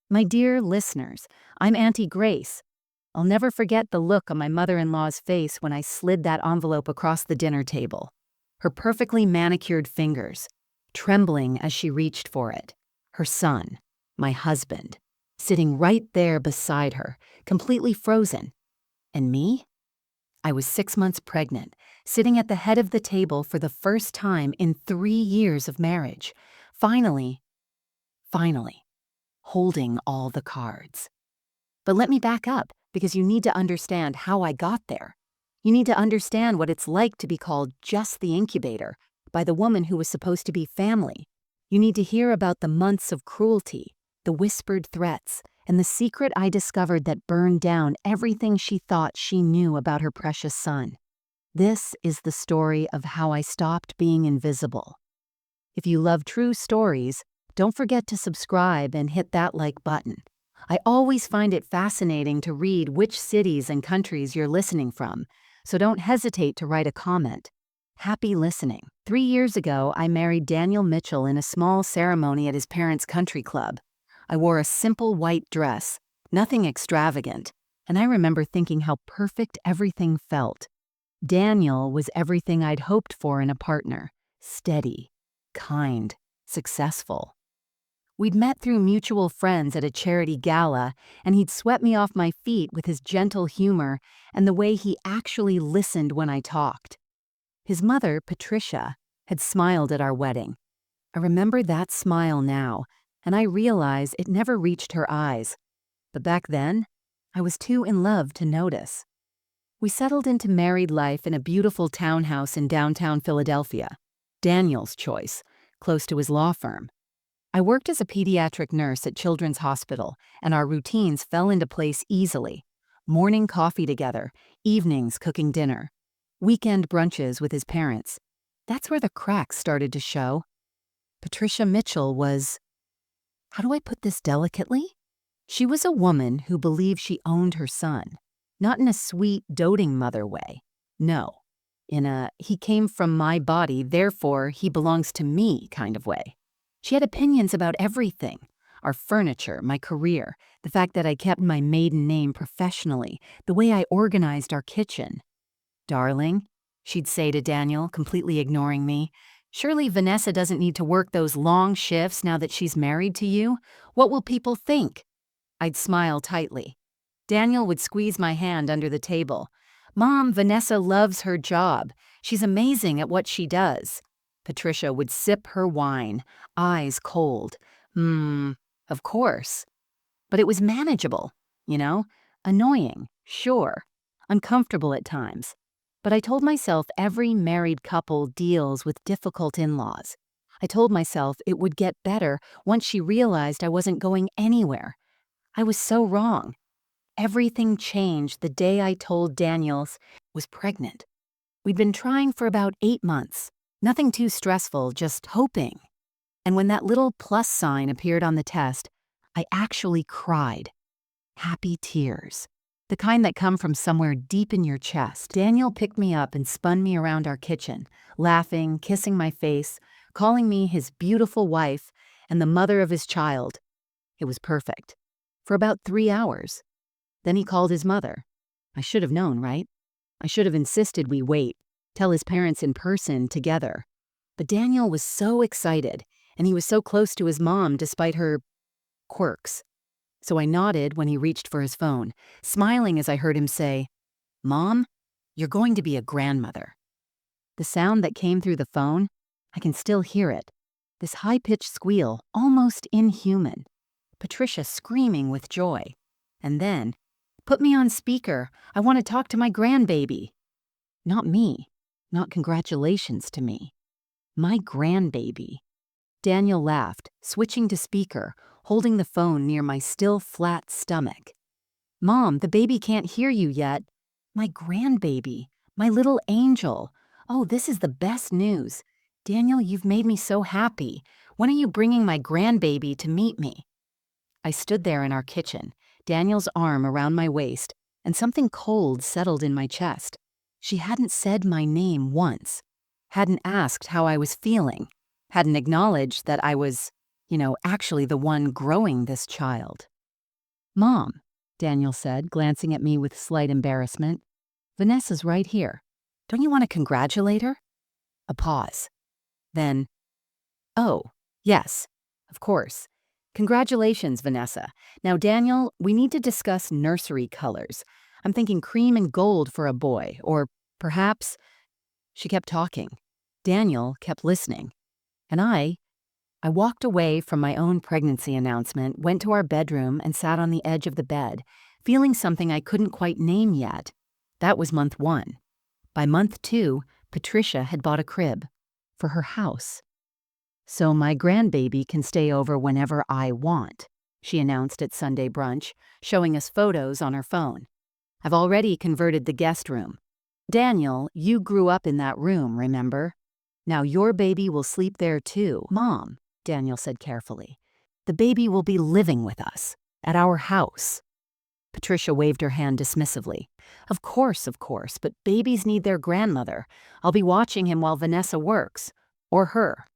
My dear listeners, I'm Auntie Grace. I'll never forget the look on my mother-in-law's face when I slid that envelope across the dinner table. Her perfectly manicured fingers, trembling as she reached for it. Her son, my husband, sitting right there beside her, completely frozen. And me? I was 6 months pregnant, sitting at the head of the table for the first time in 3 years of marriage. Finally, holding all the cards. But let me back up, because you need to understand how I got there. You need to understand what it's like to be called just the incubator by the woman who was supposed to be family. You need to hear about the months of cruelty, the whispered threats, and the secret I discovered that burned down everything she thought she knew about her precious son. This is the story of how I stopped being invisible. If you love true stories, don't forget to subscribe and hit that like button. I always find it fascinating to read which cities and countries you're listening from, so don't hesitate to write a comment. Happy listening. 3 years ago, I married Daniel Mitchell in a small ceremony at his parents' country club. I wore a simple white dress, nothing extravagant, and I remember thinking how perfect everything felt. Daniel was everything I'd hoped for in a partner: steady, kind, successful. We'd met through mutual friends at a charity gala, and he'd swept me off my feet with his gentle humor and the way he actually listened when I talked. His mother, Patricia, had smiled at our wedding. I remember that smile now, and I realize it never reached her eyes. But back then, I was too in love to notice. We settled into married life in a beautiful townhouse in downtown Philadelphia, Daniel's choice, close to his law firm. I worked as a pediatric nurse at Children's Hospital, and our routines fell into place easily. Morning coffee together, evenings cooking dinner, weekend brunches with his parents. That's where the cracks started to show. Patricia Mitchell was, how do I put this delicately? She was a woman who believed she owned her son, not in a sweet, doting mother way. No, in a he came from my body, therefore he belongs to me kind of way. She had opinions about everything: our furniture, my career, the fact that I kept my maiden name professionally, the way I organized our kitchen. "Darling," she'd say to Daniel, completely ignoring me, "surely Vanessa doesn't need to work those long shifts now that she's married to you. What will people think?" I'd smile tightly. Daniel would squeeze my hand under the table. "Mom, Vanessa loves her job. She's amazing at what she does." Patricia would sip her wine, eyes cold. Of course. But it was manageable, you know? Annoying, sure. Uncomfortable at times. But I told myself every married couple deals with difficult in-laws. I told myself it would get better once she realized I wasn't going anywhere. I was so wrong. Everything changed the day I told Daniels I was pregnant. We'd been trying for about 8 months. Nothing too stressful, just hoping. And when that little plus sign appeared on the test, I actually cried. Happy tears. The kind that come from somewhere deep in your chest. Daniel picked me up and spun me around our kitchen, laughing, kissing my face, calling me his beautiful wife and the mother of his child. It was perfect. For about 3 hours. Then he called his mother. I should have known, right? I should have insisted we wait, tell his parents in person together. But Daniel was so excited, and he was so close to his mom despite her quirks. So I nodded when he reached for his phone, smiling as I heard him say, "Mom, you're going to be a grandmother." The sound that came through the phone, I can still hear it. This high-pitched squeal, almost inhuman. Patricia screaming with joy. And then, "Put me on speaker. I want to talk to my grandbaby." Not me. Not congratulations to me. My grandbaby. Daniel laughed, switching to speaker, holding the phone near my still flat stomach. "Mom, the baby can't hear you yet." My grandbaby. My little angel. Oh, this is the best news. Daniel, you've made me so happy. When are you bringing my grandbaby to meet me? I stood there in our kitchen, Daniel's arm around my waist, and something cold settled in my chest. She hadn't said my name once, hadn't asked how I was feeling, hadn't acknowledged that I was, actually the one growing this child. Mom, Daniel said, glancing at me with slight embarrassment. Vanessa's right here. Don't you want to congratulate her? A pause. Then, oh, yes, of course. Congratulations, Vanessa. Now, Daniel, we need to discuss nursery colors. I'm thinking cream and gold for a boy, or perhaps. She kept talking. Daniel kept listening. And I walked away from my own pregnancy announcement, went to our bedroom, and sat on the edge of the bed, feeling something I couldn't quite name yet. That was month 1. By month 2, Patricia had bought a crib for her house. So my grandbaby can stay over whenever I want, she announced at Sunday brunch, showing us photos on her phone. I've already converted the guest room. Daniel, you grew up in that room, remember? Now your baby will sleep there too. Mom, Daniel said carefully, the baby will be living with us, at our house. Patricia waved her hand dismissively. Of course, but babies need their grandmother. I'll be watching him while Vanessa works. Or her.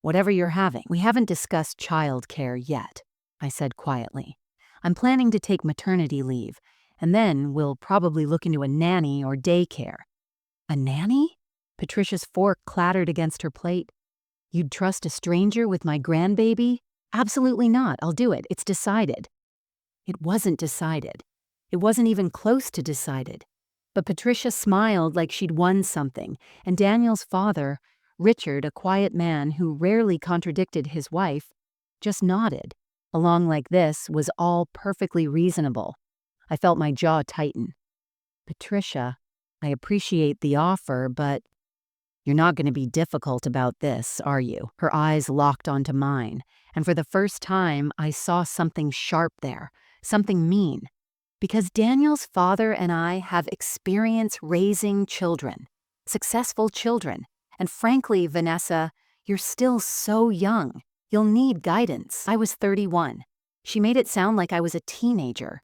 Whatever you're having. We haven't discussed child care yet, I said quietly. I'm planning to take maternity leave, and then we'll probably look into a nanny or daycare. A nanny? Patricia's fork clattered against her plate. You'd trust a stranger with my grandbaby? Absolutely not. I'll do it. It's decided. It wasn't decided. It wasn't even close to decided. But Patricia smiled like she'd won something, and Daniel's father, Richard, a quiet man who rarely contradicted his wife, just nodded. Along like this was all perfectly reasonable. I felt my jaw tighten. Patricia, I appreciate the offer, but you're not going to be difficult about this, are you? Her eyes locked onto mine, and for the first time I saw something sharp there, something mean. Because Daniel's father and I have experience raising children, successful children, and frankly, Vanessa, you're still so young. You'll need guidance. I was 31. She made it sound like I was a teenager.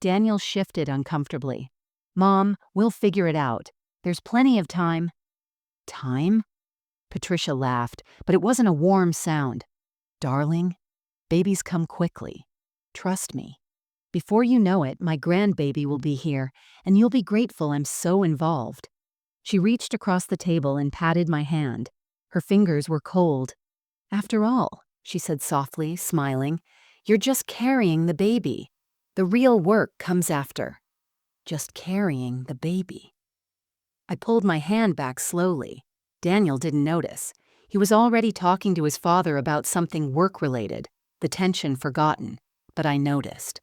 Daniel shifted uncomfortably. Mom, we'll figure it out. There's plenty of time. Time? Patricia laughed, but it wasn't a warm sound. Darling, babies come quickly. Trust me. Before you know it, my grandbaby will be here, and you'll be grateful I'm so involved. She reached across the table and patted my hand. Her fingers were cold. After all, she said softly, smiling, you're just carrying the baby. The real work comes after. Just carrying the baby. I pulled my hand back slowly. Daniel didn't notice. He was already talking to his father about something work-related, the tension forgotten. But I noticed.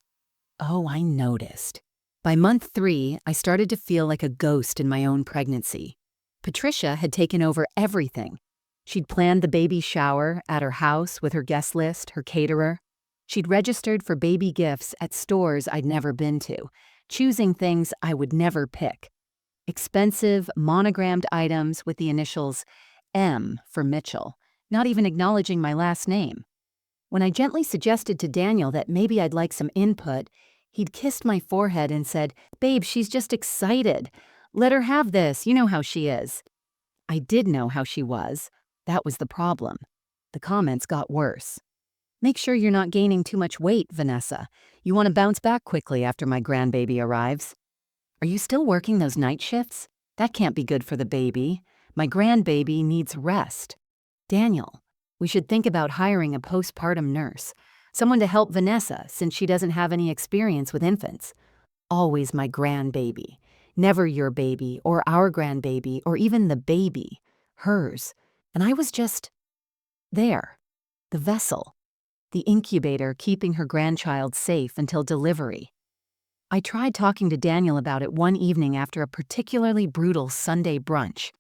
Oh, I noticed. By month 3, I started to feel like a ghost in my own pregnancy. Patricia had taken over everything. She'd planned the baby shower at her house with her guest list, her caterer. She'd registered for baby gifts at stores I'd never been to, choosing things I would never pick. Expensive, monogrammed items with the initials M for Mitchell, not even acknowledging my last name. When I gently suggested to Daniel that maybe I'd like some input, he'd kissed my forehead and said, Babe, she's just excited. Let her have this, you know how she is. I did know how she was. That was the problem. The comments got worse. Make sure you're not gaining too much weight, Vanessa. You want to bounce back quickly after my grandbaby arrives. Are you still working those night shifts? That can't be good for the baby. My grandbaby needs rest. Daniel, we should think about hiring a postpartum nurse, someone to help Vanessa since she doesn't have any experience with infants. Always my grandbaby. Never your baby or our grandbaby or even the baby. Hers. And I was just there. The vessel. The incubator keeping her grandchild safe until delivery. I tried talking to Daniel about it one evening after a particularly brutal Sunday brunch.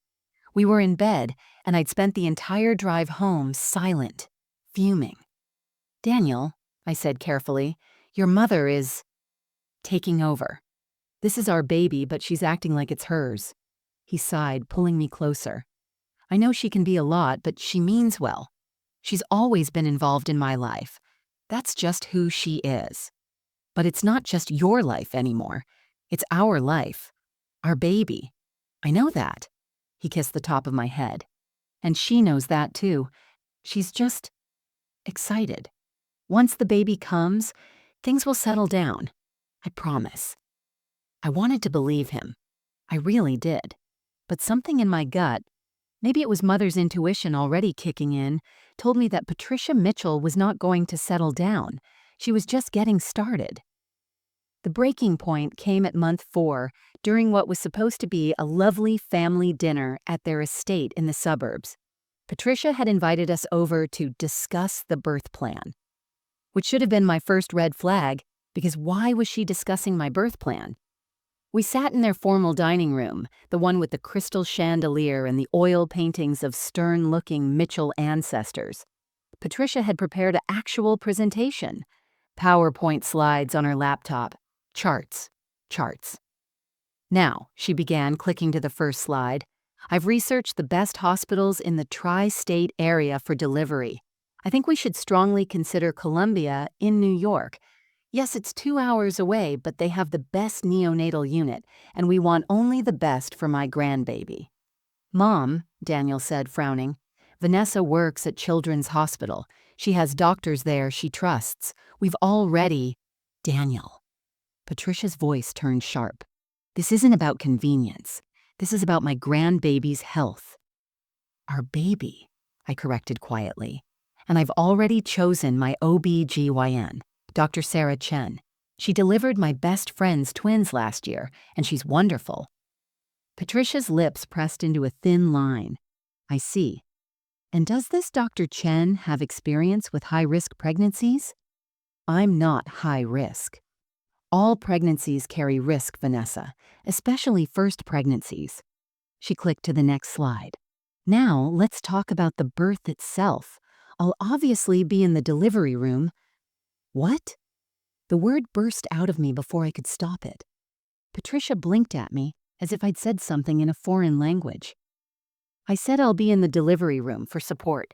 We were in bed, and I'd spent the entire drive home silent, fuming. Daniel, I said carefully, your mother is taking over. This is our baby, but she's acting like it's hers. He sighed, pulling me closer. I know she can be a lot, but she means well. She's always been involved in my life. That's just who she is. But it's not just your life anymore. It's our life. Our baby. I know that. He kissed the top of my head. And she knows that too. She's just excited. Once the baby comes, Things will settle down. I promise. I wanted to believe him. I really did. But something in my gut, maybe it was Mother's intuition already kicking in, told me that Patricia Mitchell was not going to settle down. She was just getting started. The breaking point came at month 4, during what was supposed to be a lovely family dinner at their estate in the suburbs. Patricia had invited us over to discuss the birth plan, which should have been my first red flag, because why was she discussing my birth plan? We sat in their formal dining room, the one with the crystal chandelier and the oil paintings of stern-looking Mitchell ancestors. Patricia had prepared an actual presentation. PowerPoint slides on her laptop. Charts. Now, she began, clicking to the first slide, I've researched the best hospitals in the tri-state area for delivery. I think we should strongly consider Columbia in New York. Yes, it's 2 hours away, but they have the best neonatal unit, and we want only the best for my grandbaby. Mom, Daniel said, frowning, Vanessa works at Children's Hospital. She has doctors there she trusts. We've already… Daniel. Patricia's voice turned sharp. This isn't about convenience. This is about my grandbaby's health. Our baby, I corrected quietly. And I've already chosen my OB-GYN, Dr. Sarah Chen. She delivered my best friend's twins last year, and she's wonderful. Patricia's lips pressed into a thin line. I see. And does this Dr. Chen have experience with high-risk pregnancies? I'm not high risk. All pregnancies carry risk, Vanessa, especially first pregnancies. She clicked to the next slide. Now, let's talk about the birth itself. I'll obviously be in the delivery room. What? The word burst out of me before I could stop it. Patricia blinked at me as if I'd said something in a foreign language. I said I'll be in the delivery room for support.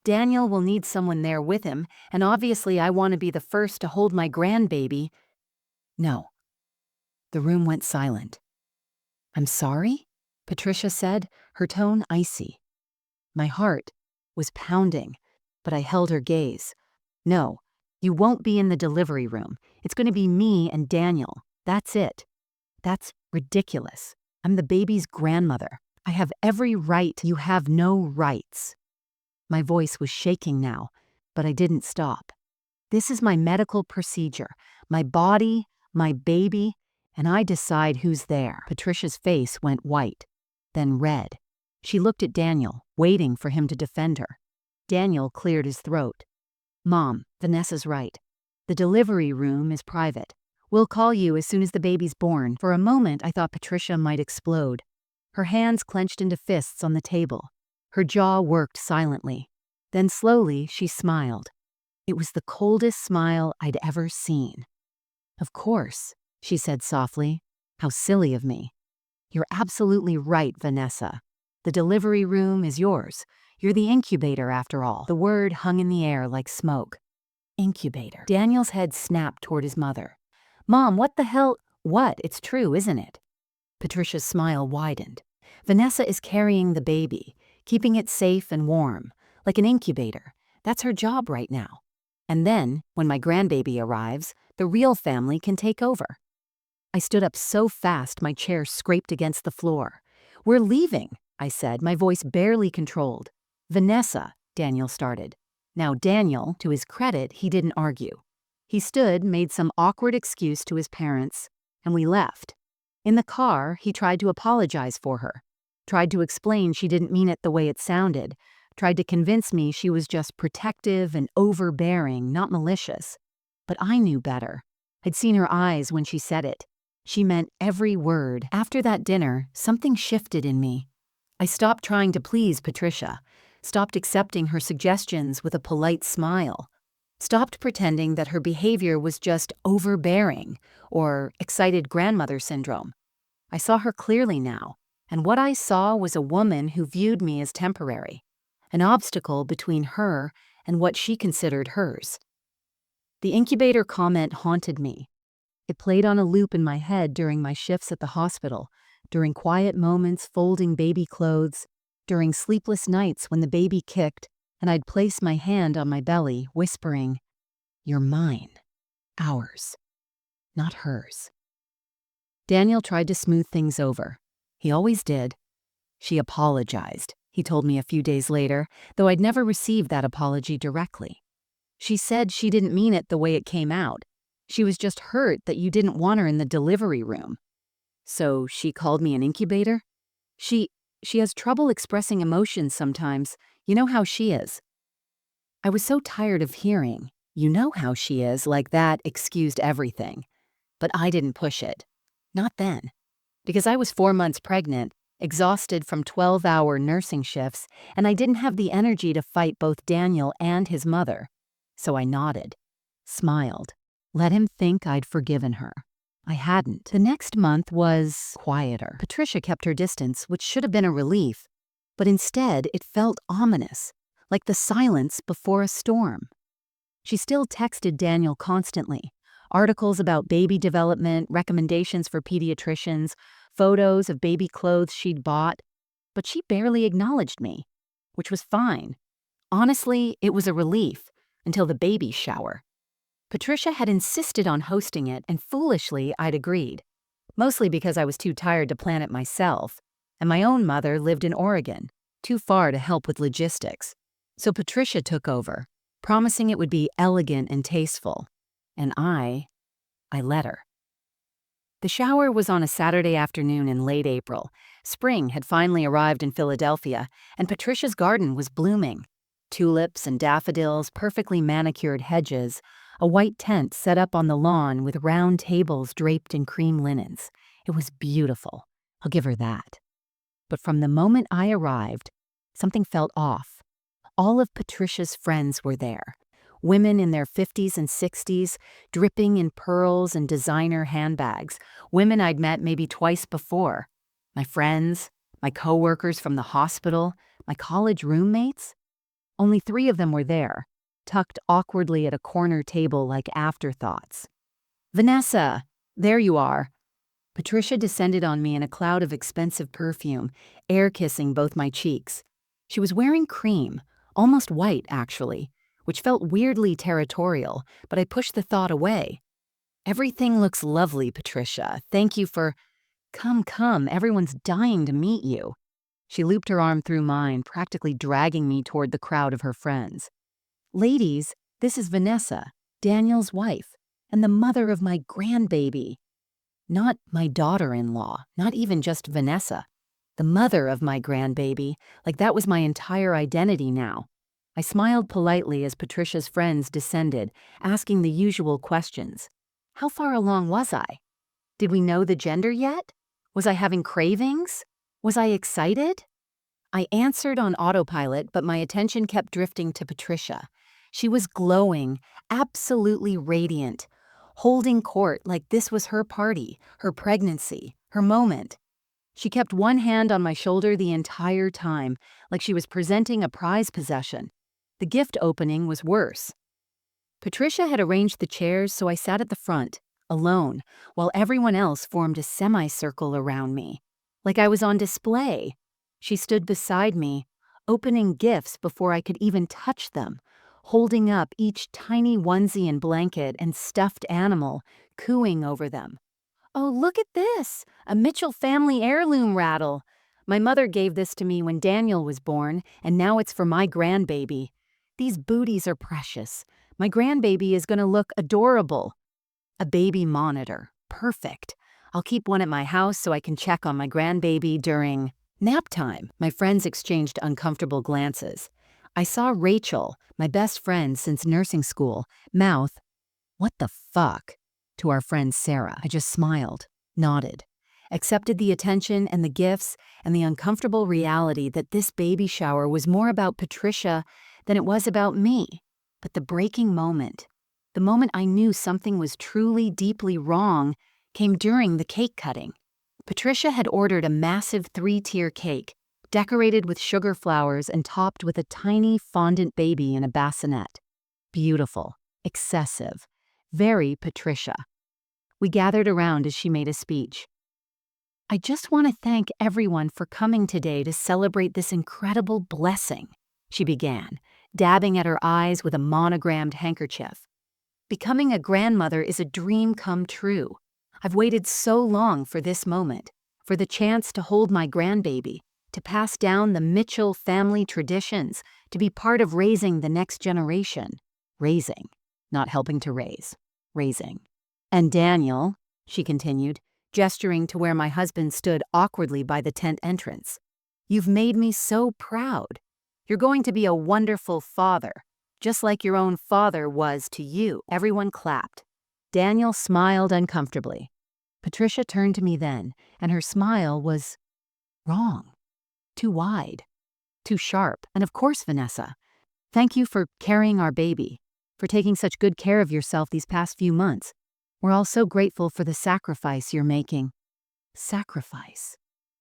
Daniel will need someone there with him, and obviously I want to be the first to hold my grandbaby. No. The room went silent. I'm sorry? Patricia said, her tone icy. My heart was pounding, but I held her gaze. No, you won't be in the delivery room. It's going to be me and Daniel. That's it. That's ridiculous. I'm the baby's grandmother. I have every right. You have no rights. My voice was shaking now, but I didn't stop. This is my medical procedure. My body, my baby, and I decide who's there. Patricia's face went white, then red. She looked at Daniel, waiting for him to defend her. Daniel cleared his throat. Mom, Vanessa's right. The delivery room is private. We'll call you as soon as the baby's born. For a moment, I thought Patricia might explode. Her hands clenched into fists on the table. Her jaw worked silently. Then slowly, she smiled. It was the coldest smile I'd ever seen. Of course, she said softly. How silly of me. You're absolutely right, Vanessa. The delivery room is yours. You're the incubator, after all. The word hung in the air like smoke. Incubator. Daniel's head snapped toward his mother. Mom, what the hell? What? It's true, isn't it? Patricia's smile widened. Vanessa is carrying the baby, keeping it safe and warm, like an incubator. That's her job right now. And then, when my grandbaby arrives, the real family can take over. I stood up so fast my chair scraped against the floor. We're leaving, I said, my voice barely controlled. Vanessa, Daniel started. Now Daniel, to his credit, he didn't argue. He stood, made some awkward excuse to his parents, and we left. In the car, he tried to apologize for her, tried to explain she didn't mean it the way it sounded, tried to convince me she was just protective and overbearing, not malicious. But I knew better. I'd seen her eyes when she said it. She meant every word. After that dinner, something shifted in me. I stopped trying to please Patricia, stopped accepting her suggestions with a polite smile, stopped pretending that her behavior was just overbearing or excited grandmother syndrome. I saw her clearly now, and what I saw was a woman who viewed me as temporary, an obstacle between her and what she considered hers. The incubator comment haunted me. It played on a loop in my head during my shifts at the hospital, during quiet moments folding baby clothes, during sleepless nights when the baby kicked and I'd place my hand on my belly, whispering, "You're mine." Ours, not hers. Daniel tried to smooth things over. He always did. She apologized, he told me a few days later, though I'd never received that apology directly. She said she didn't mean it the way it came out. She was just hurt that you didn't want her in the delivery room. So she called me an incubator? She has trouble expressing emotions sometimes. You know how she is. I was so tired of hearing, "You know how she is," like that excused everything. But I didn't push it. Not then. Because I was 4 months pregnant, exhausted from 12-hour nursing shifts, and I didn't have the energy to fight both Daniel and his mother. So I nodded, smiled, let him think I'd forgiven her. I hadn't. The next month was quieter. Patricia kept her distance, which should have been a relief, but instead it felt ominous, like the silence before a storm. She still texted Daniel constantly. Articles about baby development, recommendations for pediatricians, photos of baby clothes she'd bought, but she barely acknowledged me, which was fine. Honestly, it was a relief, until the baby shower. Patricia had insisted on hosting it, and foolishly, I'd agreed. Mostly because I was too tired to plan it myself, and my own mother lived in Oregon, too far to help with logistics. So Patricia took over, promising it would be elegant and tasteful. And I let her. The shower was on a Saturday afternoon in late April. Spring had finally arrived in Philadelphia, and Patricia's garden was blooming. Tulips and daffodils, perfectly manicured hedges, a white tent set up on the lawn with round tables draped in cream linens. It was beautiful. I'll give her that. But from the moment I arrived, something felt off. All of Patricia's friends were there. Women in their 50s and 60s, dripping in pearls and designer handbags. Women I'd met maybe twice before. My friends, my coworkers from the hospital, my college roommates. Only 3 of them were there, tucked awkwardly at a corner table like afterthoughts. "Vanessa, there you are." Patricia descended on me in a cloud of expensive perfume, air-kissing both my cheeks. She was wearing cream, almost white actually, which felt weirdly territorial, but I pushed the thought away. "Everything looks lovely, Patricia. Thank you for—" Come, everyone's dying to meet you." She looped her arm through mine, practically dragging me toward the crowd of her friends. "Ladies, this is Vanessa, Daniel's wife, and the mother of my grandbaby. Not my daughter-in-law, not even just Vanessa. The mother of my grandbaby, like that was my entire identity now." I smiled politely as Patricia's friends descended, asking the usual questions. How far along was I? Did we know the gender yet? Was I having cravings? Was I excited? I answered on autopilot, but my attention kept drifting to Patricia. She was glowing, absolutely radiant, holding court like this was her party, her pregnancy, her moment. She kept one hand on my shoulder the entire time, like she was presenting a prize possession. The gift opening was worse. Patricia had arranged the chairs, so I sat at the front, alone, while everyone else formed a semicircle around me, like I was on display. She stood beside me, opening gifts before I could even touch them, holding up each tiny onesie and blanket and stuffed animal, cooing over them. "Oh, look at this! A Mitchell family heirloom rattle. My mother gave this to me when Daniel was born, and now it's for my grandbaby. These booties are precious. My grandbaby is going to look adorable." A baby monitor. Perfect. I'll keep one at my house so I can check on my grandbaby during nap time. My friends exchanged uncomfortable glances. I saw Rachel, my best friend since nursing school, mouth, "What the fuck?" to our friend Sarah. I just smiled, nodded, accepted the attention and the gifts and the uncomfortable reality that this baby shower was more about Patricia than it was about me. But the breaking moment, the moment I knew something was truly, deeply wrong, came during the cake cutting. Patricia had ordered a massive 3-tier cake, decorated with sugar flowers and topped with a tiny fondant baby in a bassinet. Beautiful, excessive, very Patricia. We gathered around as she made a speech. "I just want to thank everyone for coming today to celebrate this incredible blessing," she began, dabbing at her eyes with a monogrammed handkerchief. Becoming a grandmother is a dream come true. I've waited so long for this moment, for the chance to hold my grandbaby, to pass down the Mitchell family traditions, to be part of raising the next generation. Raising, not helping to raise. Raising. And Daniel, she continued, gesturing to where my husband stood awkwardly by the tent entrance. You've made me so proud. You're going to be a wonderful father, just like your own father was to you. Everyone clapped. Daniel smiled uncomfortably. Patricia turned to me then, and her smile was wrong. Too wide. Too sharp. And of course, Vanessa, thank you for carrying our baby, for taking such good care of yourself these past few months. We're all so grateful for the sacrifice you're making. Sacrifice.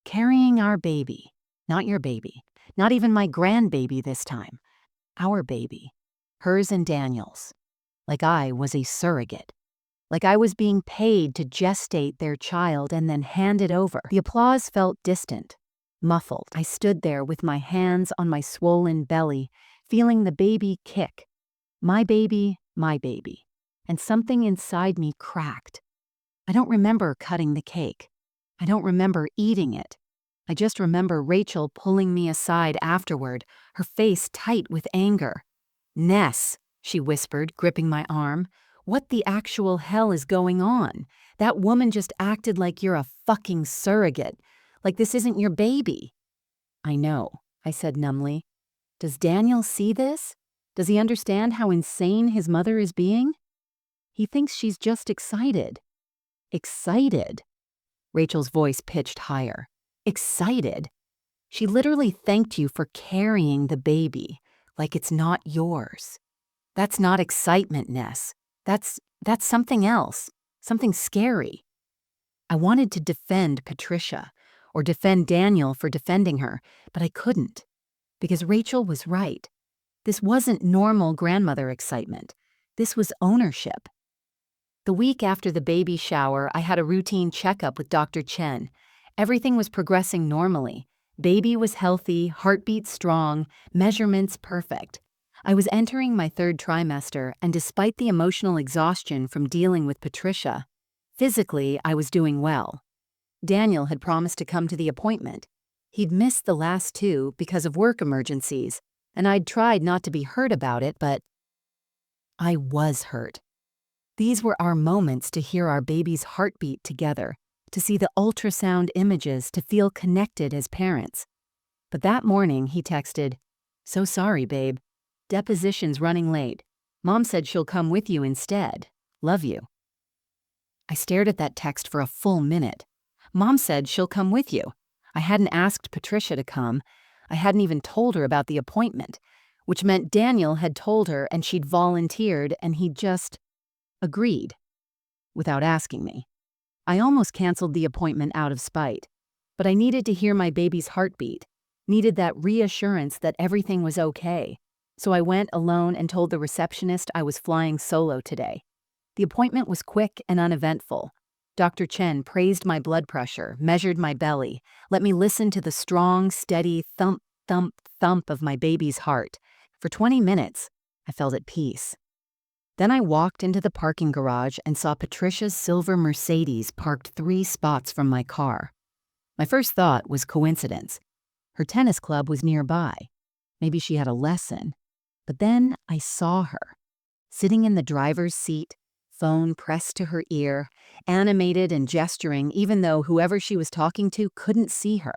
Carrying our baby. Not your baby. Not even my grandbaby this time. Our baby. Hers and Daniel's. Like I was a surrogate. Like I was being paid to gestate their child and then hand it over. The applause felt distant, muffled. I stood there with my hands on my swollen belly, feeling the baby kick. My baby, and something inside me cracked. I don't remember cutting the cake. I don't remember eating it. I just remember Rachel pulling me aside afterward, her face tight with anger. Ness, she whispered, gripping my arm. What the actual hell is going on? That woman just acted like you're a fucking surrogate, like this isn't your baby. I know, I said numbly. Does Daniel see this? Does he understand how insane his mother is being? He thinks she's just excited. Excited? Rachel's voice pitched higher. Excited? She literally thanked you for carrying the baby, like it's not yours. That's not excitement, Ness. That's something else, something scary. I wanted to defend Patricia, or defend Daniel for defending her, but I couldn't, because Rachel was right. This wasn't normal grandmother excitement. This was ownership. The week after the baby shower, I had a routine checkup with Dr. Chen. Everything was progressing normally. Baby was healthy, heartbeat strong, measurements perfect. I was entering my 3rd trimester, and despite the emotional exhaustion from dealing with Patricia, physically I was doing well. Daniel had promised to come to the appointment. He'd missed the last 2 because of work emergencies, and I'd tried not to be hurt about it, but I was hurt. These were our moments to hear our baby's heartbeat together, to see the ultrasound images, to feel connected as parents. But that morning he texted, "So sorry, babe. Deposition's running late. Mom said she'll come with you instead. Love you." I stared at that text for a full minute. Mom said she'll come with you. I hadn't asked Patricia to come. I hadn't even told her about the appointment, which meant Daniel had told her and she'd volunteered and he'd just agreed, without asking me. I almost canceled the appointment out of spite, but I needed to hear my baby's heartbeat, needed that reassurance that everything was okay. So I went alone and told the receptionist I was flying solo today. The appointment was quick and uneventful. Dr. Chen praised my blood pressure, measured my belly, let me listen to the strong, steady thump, thump, thump of my baby's heart. For 20 minutes, I felt at peace. Then I walked into the parking garage and saw Patricia's silver Mercedes parked 3 spots from my car. My first thought was coincidence. Her tennis club was nearby. Maybe she had a lesson. But then I saw her, sitting in the driver's seat, phone pressed to her ear, animated and gesturing even though whoever she was talking to couldn't see her.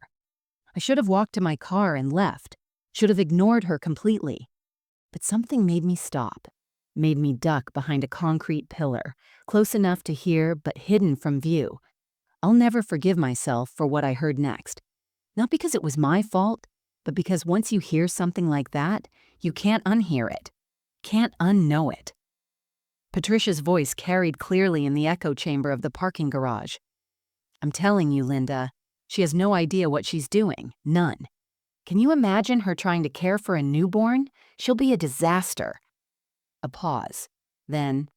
I should have walked to my car and left, should have ignored her completely. But something made me stop, made me duck behind a concrete pillar, close enough to hear but hidden from view. I'll never forgive myself for what I heard next. Not because it was my fault, but because once you hear something like that, you can't unhear it, can't unknow it. Patricia's voice carried clearly in the echo chamber of the parking garage. "I'm telling you, Linda, she has no idea what she's doing, none. Can you imagine her trying to care for a newborn? She'll be a disaster." A pause. Then,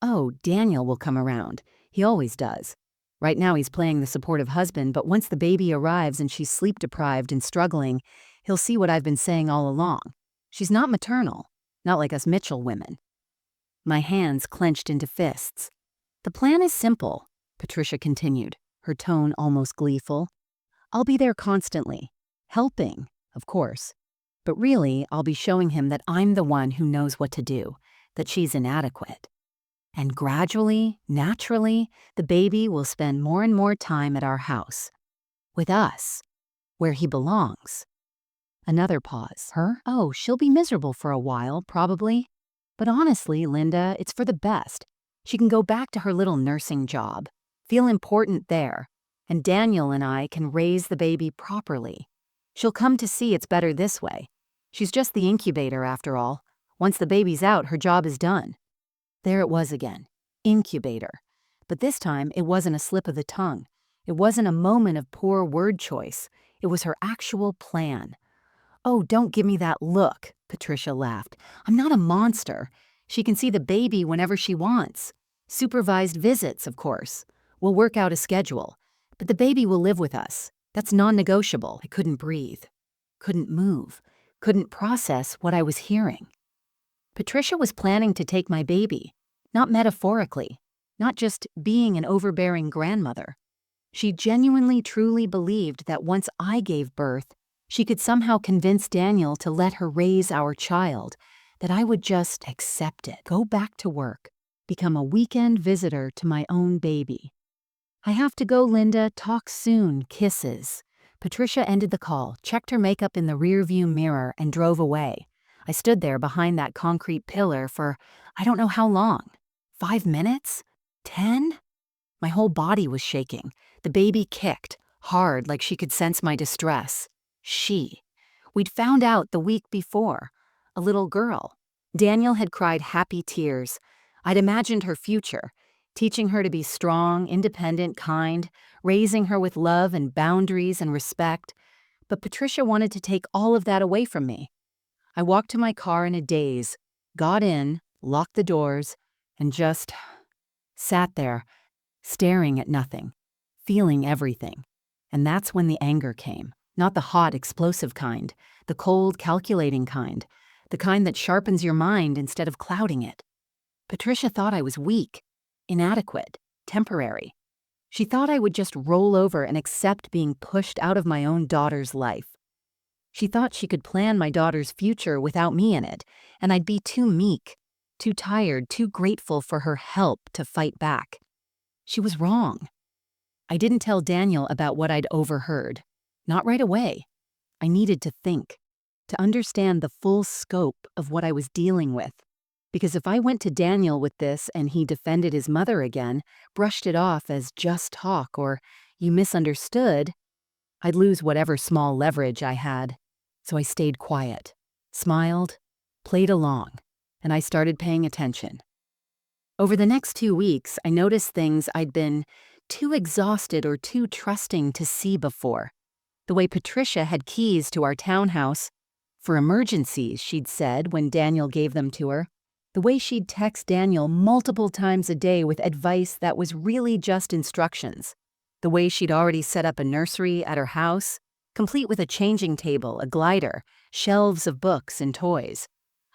"Oh, Daniel will come around. He always does. Right now he's playing the supportive husband, but once the baby arrives and she's sleep-deprived and struggling, he'll see what I've been saying all along. She's not maternal, not like us Mitchell women." My hands clenched into fists. "The plan is simple," Patricia continued, her tone almost gleeful. "I'll be there constantly. Helping, of course. But really, I'll be showing him that I'm the one who knows what to do, that she's inadequate. And gradually, naturally, the baby will spend more and more time at our house. With us. Where he belongs." Another pause. "Her? Oh, she'll be miserable for a while, probably. But honestly, Linda, it's for the best. She can go back to her little nursing job, feel important there, and Daniel and I can raise the baby properly. She'll come to see it's better this way. She's just the incubator, after all. Once the baby's out, her job is done." There it was again. Incubator. But this time, it wasn't a slip of the tongue. It wasn't a moment of poor word choice. It was her actual plan. "Oh, don't give me that look," Patricia laughed. "I'm not a monster. She can see the baby whenever she wants. Supervised visits, of course. We'll work out a schedule. But the baby will live with us. That's non-negotiable." I couldn't breathe. Couldn't move. Couldn't process what I was hearing. Patricia was planning to take my baby. Not metaphorically. Not just being an overbearing grandmother. She genuinely truly believed that once I gave birth, she could somehow convince Daniel to let her raise our child, that I would just accept it, go back to work, become a weekend visitor to my own baby. "I have to go, Linda. Talk soon. Kisses." Patricia ended the call, checked her makeup in the rearview mirror, and drove away. I stood there behind that concrete pillar for I don't know how long. 5 minutes? 10? My whole body was shaking. The baby kicked, hard, like she could sense my distress. We'd found out the week before. A little girl. Daniel had cried happy tears. I'd imagined her future, teaching her to be strong, independent, kind, raising her with love and boundaries and respect. But Patricia wanted to take all of that away from me. I walked to my car in a daze, got in, locked the doors, and just sat there, staring at nothing, feeling everything. And that's when the anger came. Not the hot, explosive kind, the cold, calculating kind, the kind that sharpens your mind instead of clouding it. Patricia thought I was weak, inadequate, temporary. She thought I would just roll over and accept being pushed out of my own daughter's life. She thought she could plan my daughter's future without me in it, and I'd be too meek, too tired, too grateful for her help to fight back. She was wrong. I didn't tell Daniel about what I'd overheard. Not right away. I needed to think, to understand the full scope of what I was dealing with. Because if I went to Daniel with this and he defended his mother again, brushed it off as just talk or "you misunderstood," I'd lose whatever small leverage I had. So I stayed quiet, smiled, played along, and I started paying attention. Over the next 2 weeks, I noticed things I'd been too exhausted or too trusting to see before. The way Patricia had keys to our townhouse for emergencies, she'd said when Daniel gave them to her. The way she'd text Daniel multiple times a day with advice that was really just instructions. The way she'd already set up a nursery at her house, complete with a changing table, a glider, shelves of books and toys.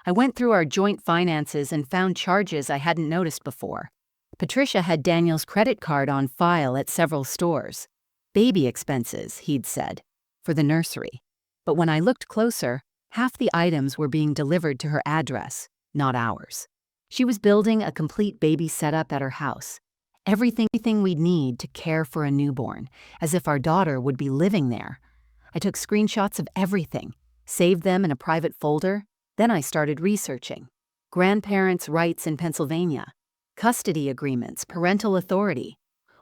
I went through our joint finances and found charges I hadn't noticed before. Patricia had Daniel's credit card on file at several stores. Baby expenses, he'd said, for the nursery. But when I looked closer, half the items were being delivered to her address, not ours. She was building a complete baby setup at her house. Everything we'd need to care for a newborn, as if our daughter would be living there. I took screenshots of everything, saved them in a private folder. Then I started researching. Grandparents' rights in Pennsylvania, custody agreements, parental authority.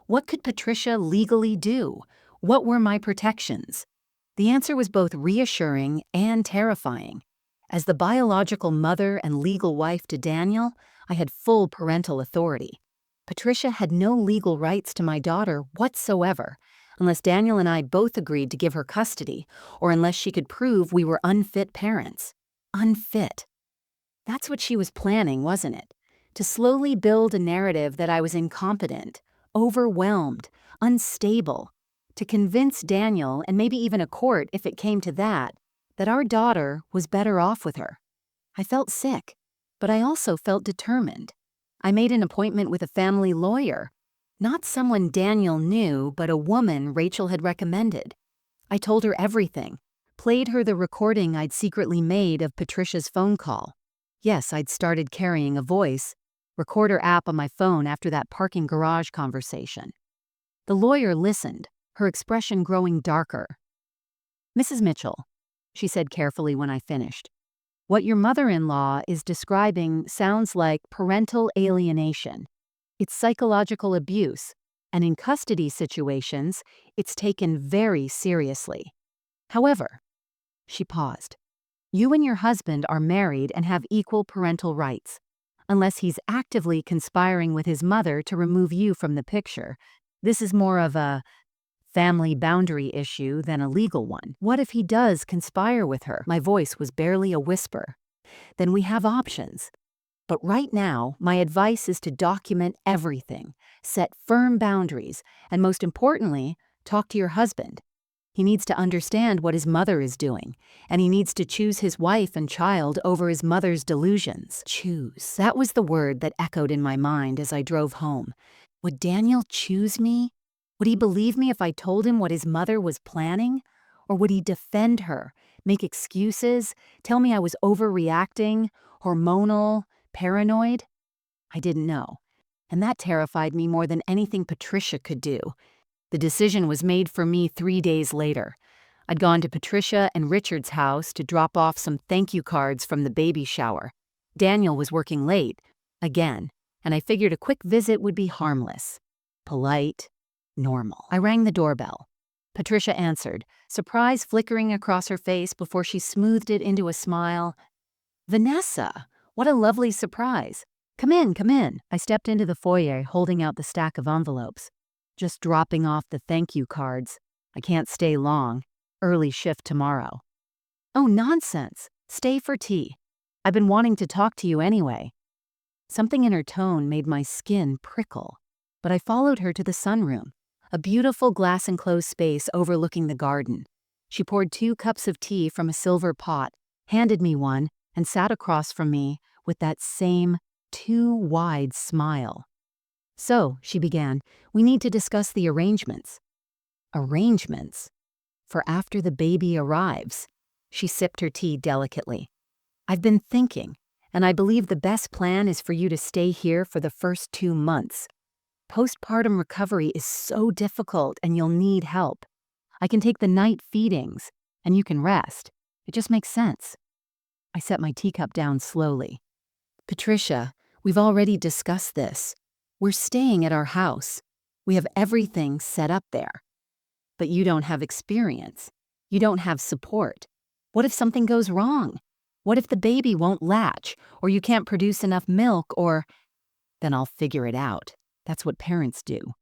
What could Patricia legally do? What were my protections? The answer was both reassuring and terrifying. As the biological mother and legal wife to Daniel, I had full parental authority. Patricia had no legal rights to my daughter whatsoever, unless Daniel and I both agreed to give her custody, or unless she could prove we were unfit parents. Unfit. That's what she was planning, wasn't it? To slowly build a narrative that I was incompetent, overwhelmed, unstable, to convince Daniel, and maybe even a court if it came to that our daughter was better off with her. I felt sick, but I also felt determined. I made an appointment with a family lawyer. Not someone Daniel knew, but a woman Rachel had recommended. I told her everything, played her the recording I'd secretly made of Patricia's phone call. Yes, I'd started carrying a voice recorder app on my phone after that parking garage conversation. The lawyer listened, her expression growing darker. "Mrs. Mitchell," she said carefully when I finished, "what your mother-in-law is describing sounds like parental alienation. It's psychological abuse, and in custody situations, it's taken very seriously. However," she paused, "you and your husband are married and have equal parental rights. Unless he's actively conspiring with his mother to remove you from the picture, this is more of a family boundary issue than a legal one. What if he does conspire with her?" My voice was barely a whisper. "Then we have options. But right now, my advice is to document everything, set firm boundaries, and most importantly, talk to your husband. He needs to understand what his mother is doing, and he needs to choose his wife and child over his mother's delusions." Choose. That was the word that echoed in my mind as I drove home. Would Daniel choose me? Would he believe me if I told him what his mother was planning? Or would he defend her, make excuses, tell me I was overreacting, hormonal, paranoid? I didn't know, and that terrified me more than anything Patricia could do. The decision was made for me 3 days later. I'd gone to Patricia and Richard's house to drop off some thank you cards from the baby shower. Daniel was working late, again, and I figured a quick visit would be harmless, polite, normal. I rang the doorbell. Patricia answered, surprise flickering across her face before she smoothed it into a smile. "Vanessa, what a lovely surprise. Come in, come in." I stepped into the foyer holding out the stack of envelopes. "Just dropping off the thank you cards. I can't stay long. Early shift tomorrow." "Oh, nonsense. Stay for tea. I've been wanting to talk to you anyway." Something in her tone made my skin prickle, but I followed her to the sunroom, a beautiful glass-enclosed space overlooking the garden. She poured 2 cups of tea from a silver pot, handed me one, and sat across from me with that same too wide smile. "So," she began, "we need to discuss the arrangements." "Arrangements? For after the baby arrives." She sipped her tea delicately. "I've been thinking, and I believe the best plan is for you to stay here for the first 2 months. Postpartum recovery is so difficult and you'll need help. I can take the night feedings, and you can rest. It just makes sense." I set my teacup down slowly. "Patricia, we've already discussed this. We're staying at our house. We have everything set up there. But you don't have experience. You don't have support. What if something goes wrong? What if the baby won't latch, or you can't produce enough milk, or—" "Then I'll figure it out. That's what parents do."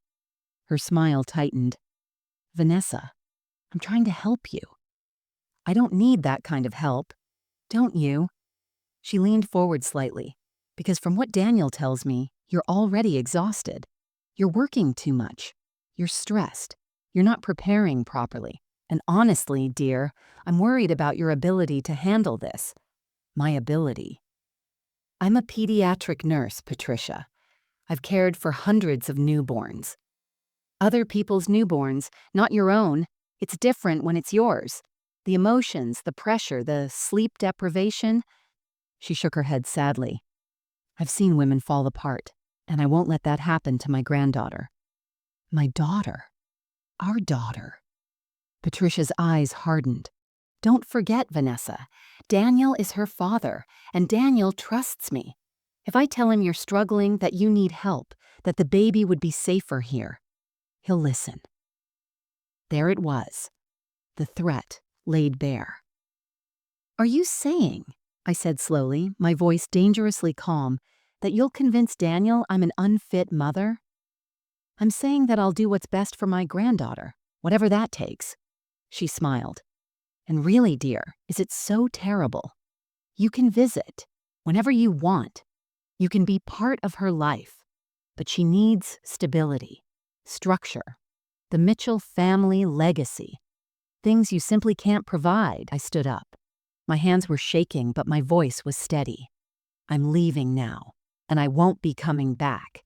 Her smile tightened. "Vanessa, I'm trying to help you." "I don't need that kind of help. Don't you?" She leaned forward slightly. "Because from what Daniel tells me, you're already exhausted. You're working too much. You're stressed. You're not preparing properly. And honestly, dear, I'm worried about your ability to handle this." My ability. I'm a pediatric nurse, Patricia. I've cared for hundreds of newborns. Other people's newborns, not your own. It's different when it's yours. The emotions, the pressure, the sleep deprivation. She shook her head sadly. I've seen women fall apart, and I won't let that happen to my granddaughter. My daughter. Our daughter. Patricia's eyes hardened. Don't forget, Vanessa, Daniel is her father, and Daniel trusts me. If I tell him you're struggling, that you need help, that the baby would be safer here, he'll listen. There it was, the threat laid bare. Are you saying, I said slowly, my voice dangerously calm, that you'll convince Daniel I'm an unfit mother? I'm saying that I'll do what's best for my granddaughter, whatever that takes. She smiled. And really, dear, is it so terrible? You can visit whenever you want. You can be part of her life. But she needs stability, structure, the Mitchell family legacy. Things you simply can't provide. I stood up. My hands were shaking, but my voice was steady. I'm leaving now, and I won't be coming back.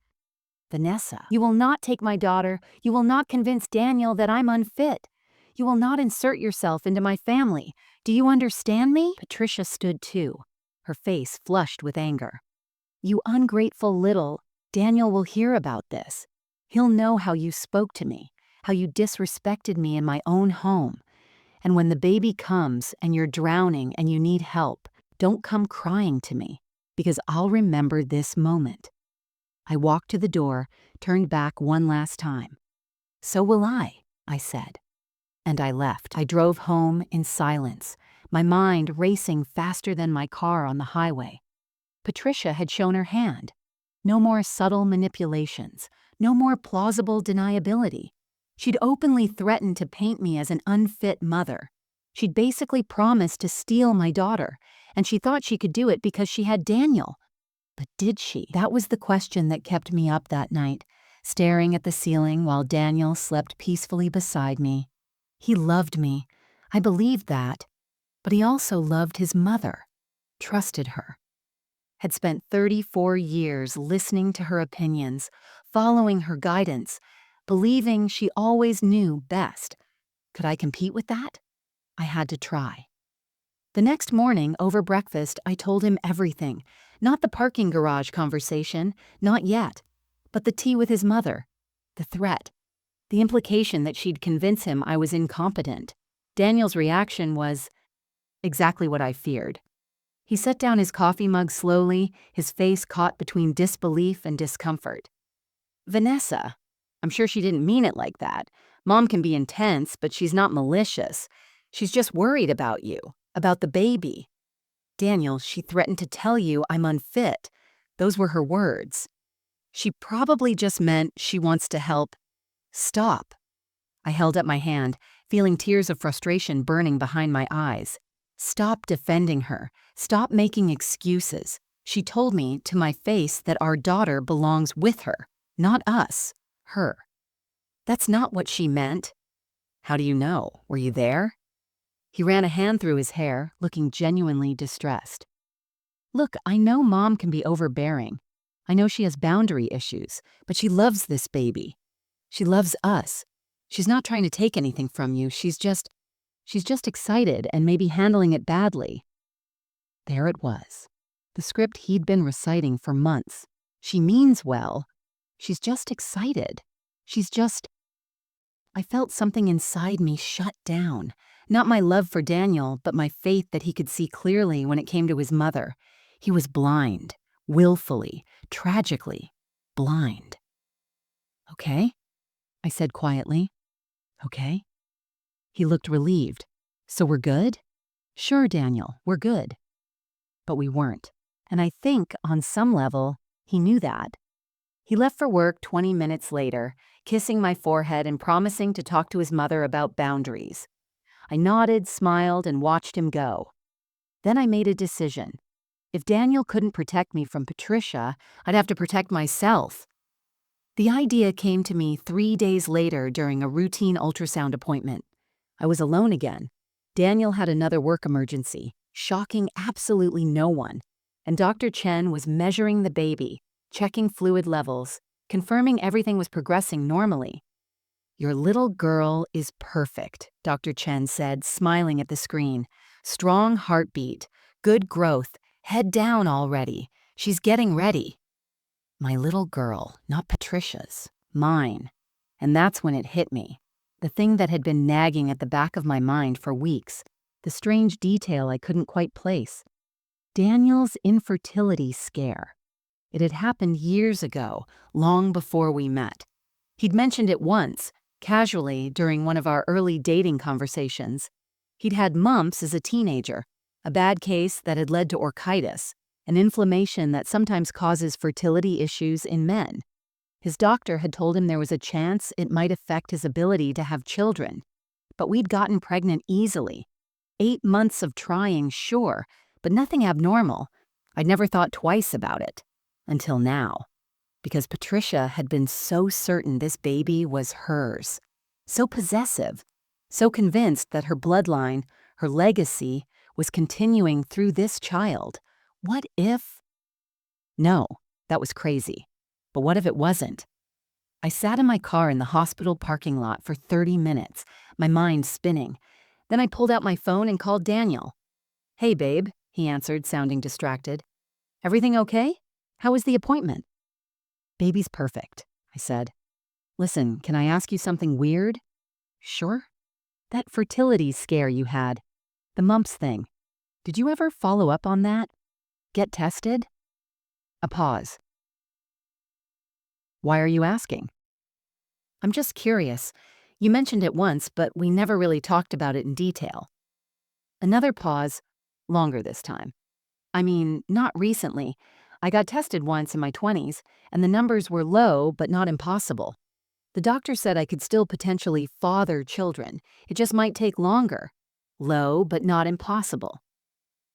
Vanessa, you will not take my daughter. You will not convince Daniel that I'm unfit. You will not insert yourself into my family. Do you understand me? Patricia stood too, her face flushed with anger. You ungrateful little, Daniel will hear about this. He'll know how you spoke to me, how you disrespected me in my own home. And when the baby comes and you're drowning and you need help, don't come crying to me, because I'll remember this moment. I walked to the door, turned back one last time. So will I said. And I left. I drove home in silence, my mind racing faster than my car on the highway. Patricia had shown her hand. No more subtle manipulations, no more plausible deniability. She'd openly threatened to paint me as an unfit mother. She'd basically promised to steal my daughter, and she thought she could do it because she had Daniel. But did she? That was the question that kept me up that night, staring at the ceiling while Daniel slept peacefully beside me. He loved me. I believed that. But he also loved his mother, trusted her. Had spent 34 years listening to her opinions, following her guidance, believing she always knew best. Could I compete with that? I had to try. The next morning, over breakfast, I told him everything. Not the parking garage conversation, not yet, but the tea with his mother, the threat, the implication that she'd convince him I was incompetent. Daniel's reaction was exactly what I feared. He set down his coffee mug slowly, his face caught between disbelief and discomfort. Vanessa, I'm sure she didn't mean it like that. Mom can be intense, but she's not malicious. She's just worried about you, about the baby. Daniel, she threatened to tell you I'm unfit. Those were her words. She probably just meant she wants to help. Stop. I held up my hand, feeling tears of frustration burning behind my eyes. Stop defending her. Stop making excuses. She told me to my face that our daughter belongs with her, not us, her. That's not what she meant. How do you know? Were you there? He ran a hand through his hair, looking genuinely distressed. Look, I know Mom can be overbearing. I know she has boundary issues, but she loves this baby. She loves us. She's not trying to take anything from you. She's just excited and maybe handling it badly. There it was. The script he'd been reciting for months. She means well. She's just excited. I felt something inside me shut down. Not my love for Daniel, but my faith that he could see clearly when it came to his mother. He was blind, willfully, tragically blind. Okay, I said quietly. Okay. He looked relieved. So we're good? Sure, Daniel, we're good. But we weren't. And I think, on some level, he knew that. He left for work 20 minutes later, kissing my forehead and promising to talk to his mother about boundaries. I nodded, smiled, and watched him go. Then I made a decision. If Daniel couldn't protect me from Patricia, I'd have to protect myself. The idea came to me 3 days later during a routine ultrasound appointment. I was alone again. Daniel had another work emergency, shocking absolutely no one. And Dr. Chen was measuring the baby, checking fluid levels, confirming everything was progressing normally. Your little girl is perfect, Dr. Chen said, smiling at the screen. Strong heartbeat, good growth, head down already. She's getting ready. My little girl, not Patricia's, mine. And that's when it hit me. The thing that had been nagging at the back of my mind for weeks, the strange detail I couldn't quite place. Daniel's infertility scare. It had happened years ago, long before we met. He'd mentioned it once, casually, during one of our early dating conversations. He'd had mumps as a teenager, a bad case that had led to orchitis, an inflammation that sometimes causes fertility issues in men. His doctor had told him there was a chance it might affect his ability to have children. But we'd gotten pregnant easily. 8 months of trying, sure, but nothing abnormal. I'd never thought twice about it. Until now. Because Patricia had been so certain this baby was hers. So possessive. So convinced that her bloodline, her legacy, was continuing through this child. What if? No, that was crazy. But what if it wasn't? I sat in my car in the hospital parking lot for 30 minutes, my mind spinning. Then I pulled out my phone and called Daniel. "Hey, babe," he answered, sounding distracted. "Everything okay? How was the appointment?" "Baby's perfect," I said. "Listen, can I ask you something weird?" "Sure." "That fertility scare you had, the mumps thing. Did you ever follow up on that? Get tested?" A pause. "Why are you asking?" "I'm just curious. You mentioned it once, but we never really talked about it in detail." Another pause, longer this time. "I mean, not recently. I got tested once in my 20s, and the numbers were low but not impossible. The doctor said I could still potentially father children. It just might take longer. Low but not impossible.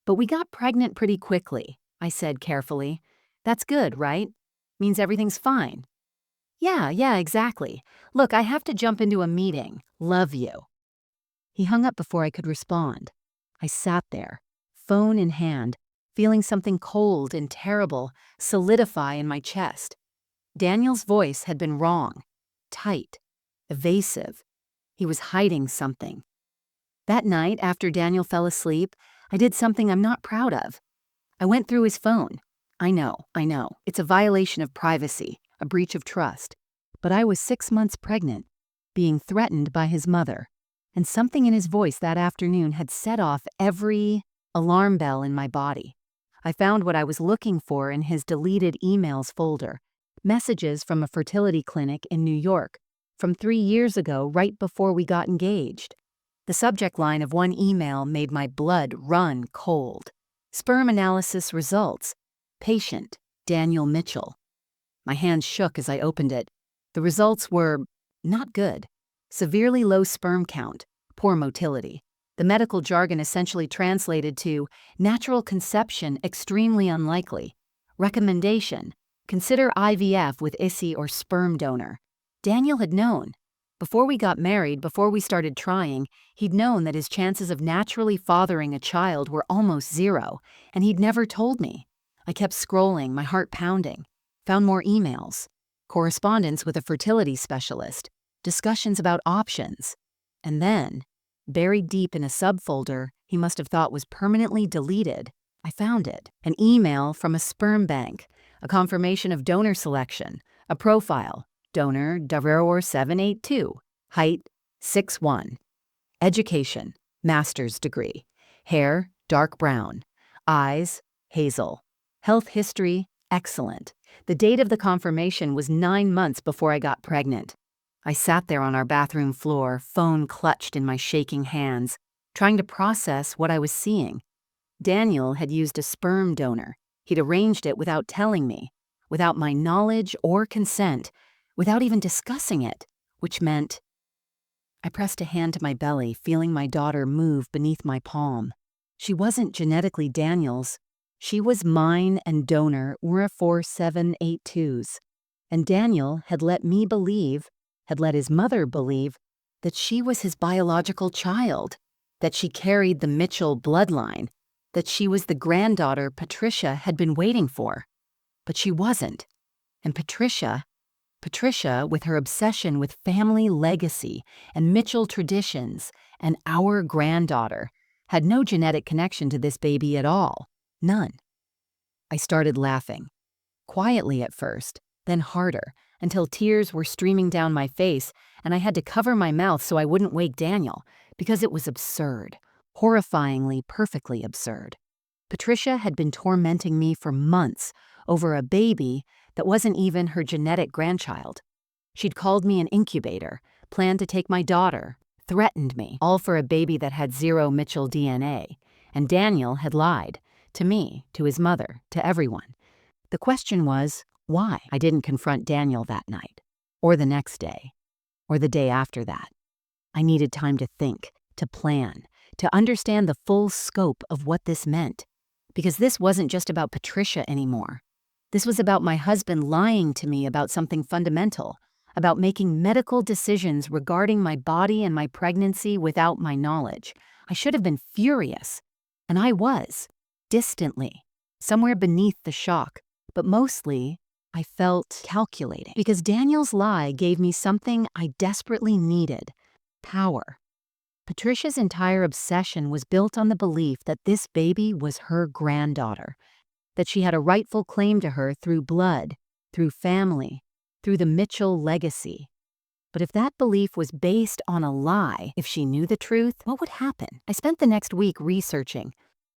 But we got pregnant pretty quickly," I said carefully. "That's good, right? Means everything's fine." Yeah, exactly. Look, I have to jump into a meeting. Love you." He hung up before I could respond. I sat there, phone in hand, feeling something cold and terrible solidify in my chest. Daniel's voice had been wrong, tight, evasive. He was hiding something. That night, after Daniel fell asleep, I did something I'm not proud of. I went through his phone. I know. It's a violation of privacy, a breach of trust. But I was 6 months pregnant, being threatened by his mother, and something in his voice that afternoon had set off every alarm bell in my body. I found what I was looking for in his deleted emails folder, messages from a fertility clinic in New York, from 3 years ago, right before we got engaged. The subject line of one email made my blood run cold. Sperm analysis results. Patient, Daniel Mitchell. My hands shook as I opened it. The results were not good. Severely low sperm count, poor motility. The medical jargon essentially translated to natural conception extremely unlikely. Recommendation: consider IVF with ICSI or sperm donor. Daniel had known. Before we got married, before we started trying, he'd known that his chances of naturally fathering a child were almost zero, and he'd never told me. I kept scrolling, my heart pounding. Found more emails, correspondence with a fertility specialist, discussions about options. And then, buried deep in a subfolder he must have thought was permanently deleted, I found it. An email from a sperm bank, a confirmation of donor selection, a profile, donor Daror 782, height 6'1", education, master's degree, hair dark brown, eyes hazel, health history excellent. The date of the confirmation was 9 months before I got pregnant. I sat there on our bathroom floor, phone clutched in my shaking hands, trying to process what I was seeing. Daniel had used a sperm donor. He'd arranged it without telling me, without my knowledge or consent, without even discussing it, which meant... I pressed a hand to my belly, feeling my daughter move beneath my palm. She wasn't genetically Daniel's. She was mine and donor Ura 4782's. And Daniel had let me believe, had let his mother believe, that she was his biological child, that she carried the Mitchell bloodline, that she was the granddaughter Patricia had been waiting for. But she wasn't. And Patricia, with her obsession with family legacy and Mitchell traditions and our granddaughter, had no genetic connection to this baby at all. None. I started laughing. Quietly at first, then harder, until tears were streaming down my face and I had to cover my mouth so I wouldn't wake Daniel, because it was absurd, horrifyingly, perfectly absurd. Patricia had been tormenting me for months over a baby that wasn't even her genetic grandchild. She'd called me an incubator, planned to take my daughter, threatened me, all for a baby that had zero Mitchell DNA. And Daniel had lied. To me, to his mother, to everyone. The question was, why? I didn't confront Daniel that night, or the next day, or the day after that. I needed time to think, to plan, to understand the full scope of what this meant. Because this wasn't just about Patricia anymore. This was about my husband lying to me about something fundamental, about making medical decisions regarding my body and my pregnancy without my knowledge. I should have been furious. And I was, distantly, somewhere beneath the shock. But mostly, I felt calculating because Daniel's lie gave me something I desperately needed: power. Patricia's entire obsession was built on the belief that this baby was her granddaughter, that she had a rightful claim to her through blood, through family, through the Mitchell legacy. But if that belief was based on a lie, if she knew the truth, what would happen? I spent the next week researching.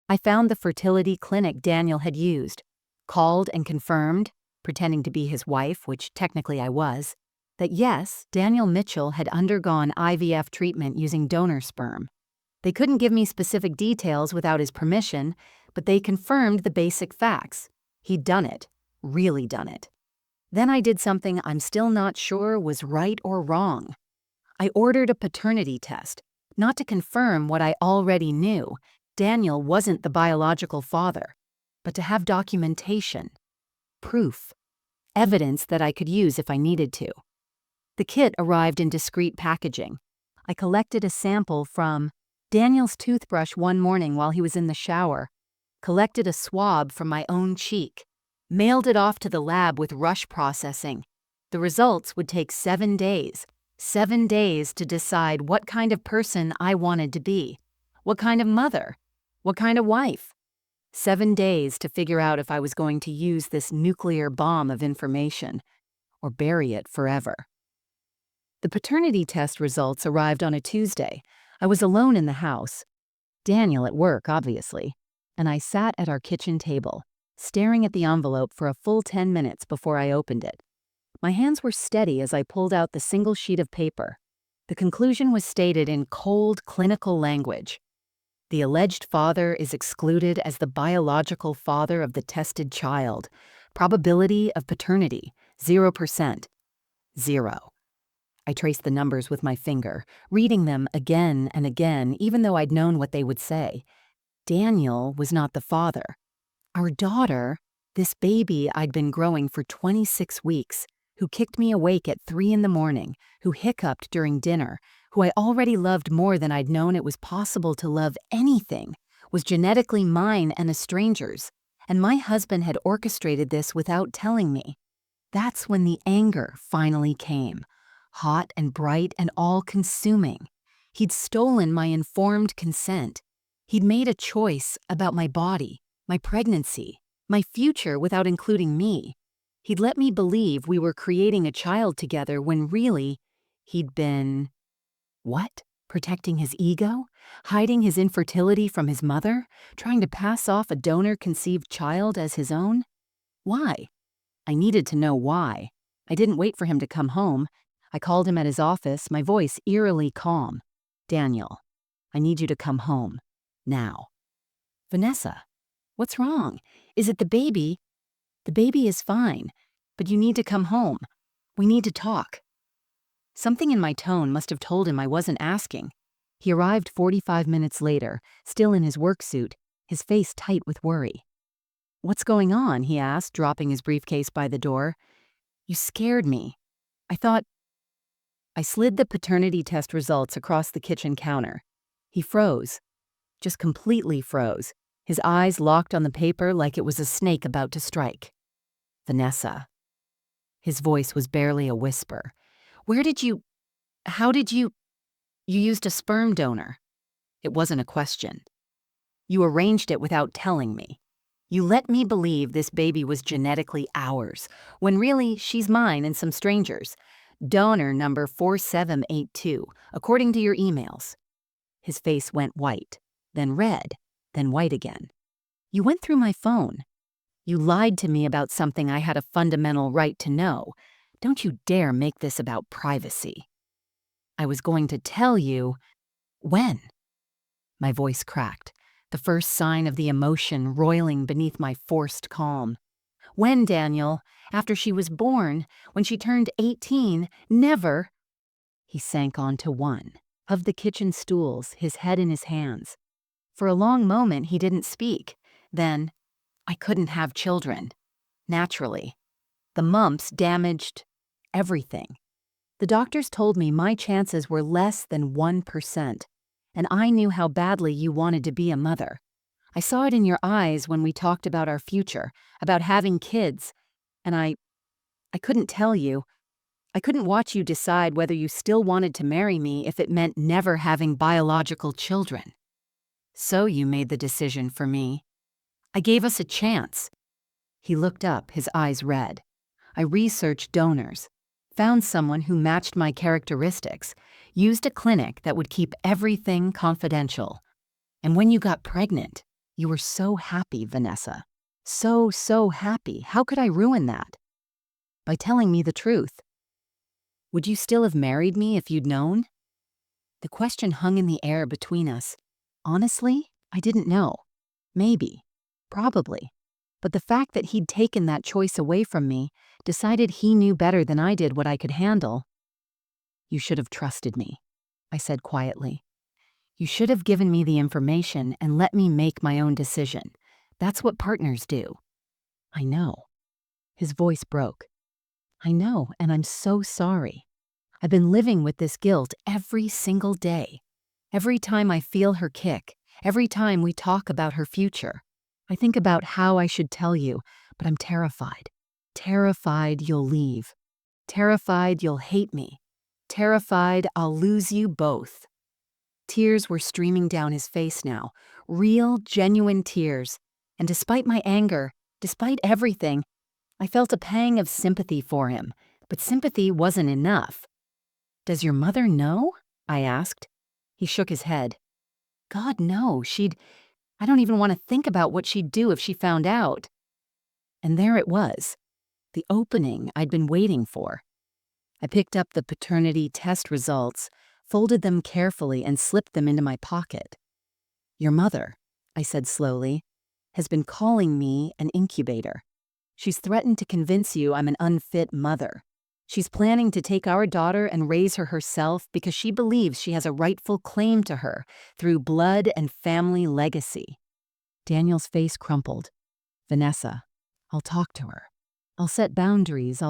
I found the fertility clinic Daniel had used, called and confirmed, pretending to be his wife, which technically I was, that yes, Daniel Mitchell had undergone IVF treatment using donor sperm. They couldn't give me specific details without his permission, but they confirmed the basic facts. He'd done it, really done it. Then I did something I'm still not sure was right or wrong. I ordered a paternity test, not to confirm what I already knew. Daniel wasn't the biological father, but to have documentation, proof, evidence that I could use if I needed to. The kit arrived in discreet packaging. I collected a sample from Daniel's toothbrush one morning while he was in the shower, collected a swab from my own cheek, mailed it off to the lab with rush processing. The results would take 7 days. 7 days to decide what kind of person I wanted to be, what kind of mother, what kind of wife. 7 days to figure out if I was going to use this nuclear bomb of information or bury it forever. The paternity test results arrived on a Tuesday. I was alone in the house, Daniel at work, obviously, and I sat at our kitchen table, staring at the envelope for a full 10 minutes before I opened it. My hands were steady as I pulled out the single sheet of paper. The conclusion was stated in cold, clinical language. The alleged father is excluded as the biological father of the tested child. Probability of paternity, 0%. 0. I traced the numbers with my finger, reading them again and again, even though I'd known what they would say. Daniel was not the father. Our daughter, this baby I'd been growing for 26 weeks, who kicked me awake at 3 a.m, who hiccuped during dinner, who I already loved more than I'd known it was possible to love anything, was genetically mine and a stranger's, and my husband had orchestrated this without telling me. That's when the anger finally came, hot and bright and all-consuming. He'd stolen my informed consent. He'd made a choice about my body, my pregnancy, my future without including me. He'd let me believe we were creating a child together when really, he'd been… what? Protecting his ego? Hiding his infertility from his mother? Trying to pass off a donor-conceived child as his own? Why? I needed to know why. I didn't wait for him to come home. I called him at his office, my voice eerily calm. Daniel, I need you to come home. Now. Vanessa, what's wrong? Is it the baby? The baby is fine, but you need to come home. We need to talk. Something in my tone must have told him I wasn't asking. He arrived 45 minutes later, still in his work suit, his face tight with worry. What's going on? He asked, dropping his briefcase by the door. You scared me. I slid the paternity test results across the kitchen counter. He froze, just completely froze, his eyes locked on the paper like it was a snake about to strike. Vanessa. His voice was barely a whisper. How did you used a sperm donor. It wasn't a question. You arranged it without telling me. You let me believe this baby was genetically ours, when really she's mine and some strangers. Donor number 4782, according to your emails. His face went white, then red, then white again. You went through my phone. You lied to me about something I had a fundamental right to know. Don't you dare make this about privacy. I was going to tell you… when? My voice cracked, the first sign of the emotion roiling beneath my forced calm. When, Daniel? After she was born, when she turned 18, never… He sank onto one of the kitchen stools, his head in his hands. For a long moment he didn't speak. Then, I couldn't have children. Naturally. The mumps damaged everything. The doctors told me my chances were less than 1%, and I knew how badly you wanted to be a mother. I saw it in your eyes when we talked about our future, about having kids, and I couldn't tell you. I couldn't watch you decide whether you still wanted to marry me if it meant never having biological children. So you made the decision for me. I gave us a chance." He looked up, his eyes red. "I researched donors, found someone who matched my characteristics, used a clinic that would keep everything confidential. And when you got pregnant, you were so happy, Vanessa. So happy. How could I ruin that? By telling me the truth. Would you still have married me if you'd known?" The question hung in the air between us. Honestly, I didn't know. Maybe. Probably. But the fact that he'd taken that choice away from me, decided he knew better than I did what I could handle. "You should have trusted me," I said quietly. "You should have given me the information and let me make my own decision. That's what partners do." "I know." His voice broke. "I know, and I'm so sorry. I've been living with this guilt every single day. Every time I feel her kick, every time we talk about her future, I think about how I should tell you, but I'm terrified. Terrified you'll leave. Terrified you'll hate me. Terrified I'll lose you both." Tears were streaming down his face now, real, genuine tears, and despite my anger, despite everything, I felt a pang of sympathy for him, but sympathy wasn't enough. "Does your mother know?" I asked. He shook his head. "God, no, I don't even want to think about what she'd do if she found out." And there it was, the opening I'd been waiting for. I picked up the paternity test results, folded them carefully, and slipped them into my pocket. "Your mother," I said slowly, "has been calling me an incubator. She's threatened to convince you I'm an unfit mother. She's planning to take our daughter and raise her herself because she believes she has a rightful claim to her through blood and family legacy." Daniel's face crumpled. "Vanessa, I'll talk to her. I'll set boundaries.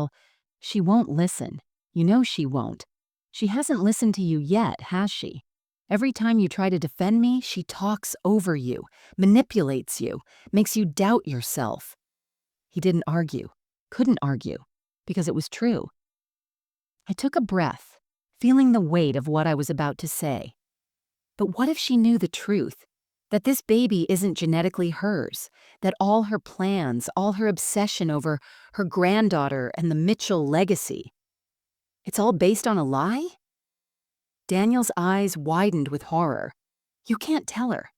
She won't listen. You know she won't. She hasn't listened to you yet, has she? Every time you try to defend me, she talks over you, manipulates you, makes you doubt yourself." He didn't argue, couldn't argue, because it was true. I took a breath, feeling the weight of what I was about to say. But what if she knew the truth? That this baby isn't genetically hers, that all her plans, all her obsession over her granddaughter and the Mitchell legacy, it's all based on a lie? Daniel's eyes widened with horror. "You can't tell her.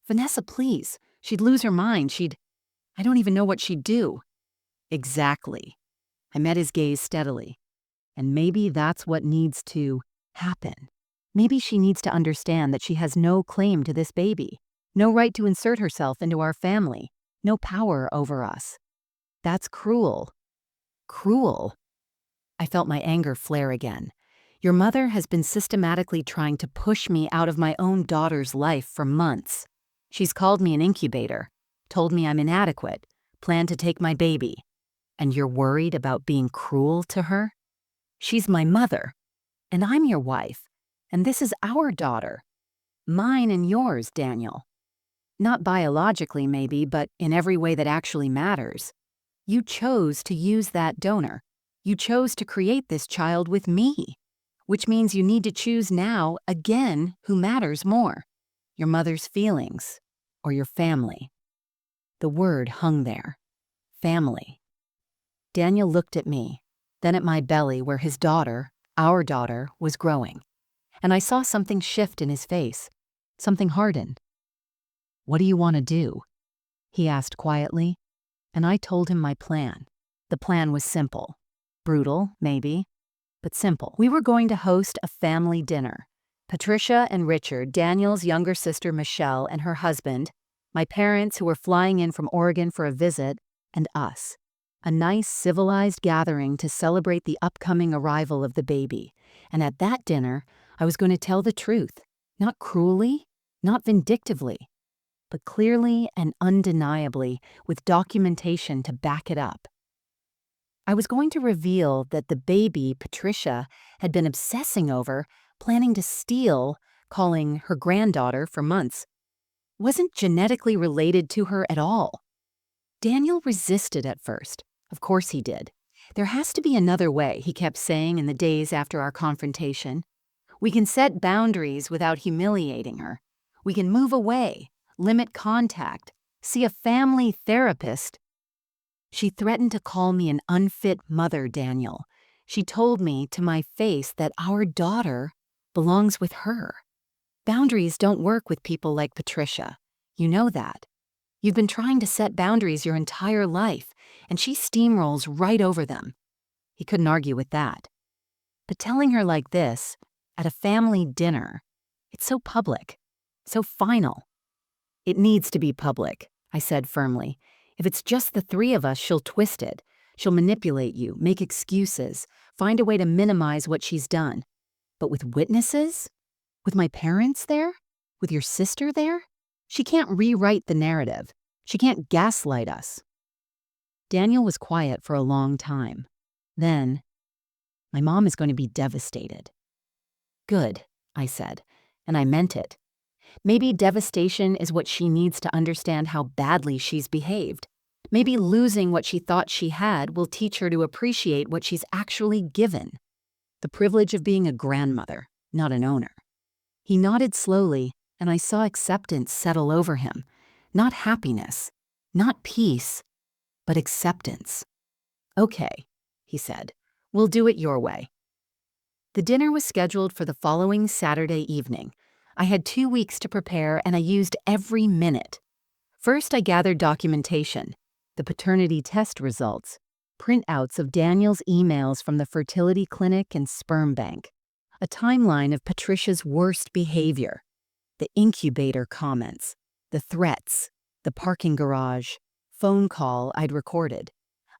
Vanessa, please. She'd lose her mind. I don't even know what she'd do." "Exactly." I met his gaze steadily. "And maybe that's what needs to happen. Maybe she needs to understand that she has no claim to this baby, no right to insert herself into our family, no power over us. That's cruel." "Cruel?" I felt my anger flare again. "Your mother has been systematically trying to push me out of my own daughter's life for months. She's called me an incubator, told me I'm inadequate, planned to take my baby. And you're worried about being cruel to her? She's my mother, and I'm your wife, and this is our daughter. Mine and yours, Daniel. Not biologically, maybe, but in every way that actually matters. You chose to use that donor. You chose to create this child with me, which means you need to choose now, again, who matters more, your mother's feelings or your family." The word hung there. Family. Daniel looked at me, then at my belly where his daughter, our daughter, was growing. And I saw something shift in his face, something harden. "What do you want to do?" he asked quietly, and I told him my plan. The plan was simple. Brutal, maybe, but simple. We were going to host a family dinner. Patricia and Richard, Daniel's younger sister Michelle and her husband, my parents who were flying in from Oregon for a visit, and us. A nice, civilized gathering to celebrate the upcoming arrival of the baby. And at that dinner, I was going to tell the truth. Not cruelly, not vindictively, but clearly and undeniably with documentation to back it up. I was going to reveal that the baby Patricia had been obsessing over, planning to steal, calling her granddaughter for months. wasn't genetically related to her at all. Daniel resisted at first. Of course he did. There has to be another way, he kept saying in the days after our confrontation. We can set boundaries without humiliating her. We can move away, limit contact, see a family therapist. She threatened to call me an unfit mother, Daniel. She told me to my face that our daughter belongs with her. Boundaries don't work with people like Patricia. You know that. You've been trying to set boundaries your entire life, and she steamrolls right over them. He couldn't argue with that. But telling her like this, at a family dinner, it's so public, so final. It needs to be public, I said firmly. If it's just the three of us, she'll twist it. She'll manipulate you, make excuses, find a way to minimize what she's done. But with witnesses? With my parents there? With your sister there? She can't rewrite the narrative. She can't gaslight us. Daniel was quiet for a long time. Then, my mom is going to be devastated. Good, I said, and I meant it. Maybe devastation is what she needs to understand how badly she's behaved. Maybe losing what she thought she had will teach her to appreciate what she's actually given. The privilege of being a grandmother, not an owner. He nodded slowly, and I saw acceptance settle over him. Not happiness, not peace, but acceptance. Okay, he said, we'll do it your way. The dinner was scheduled for the following Saturday evening. I had 2 weeks to prepare, and I used every minute. First, I gathered documentation, the paternity test results, printouts of Daniel's emails from the fertility clinic and sperm bank, a timeline of Patricia's worst behavior, the incubator comments, the threats, the parking garage, phone call I'd recorded.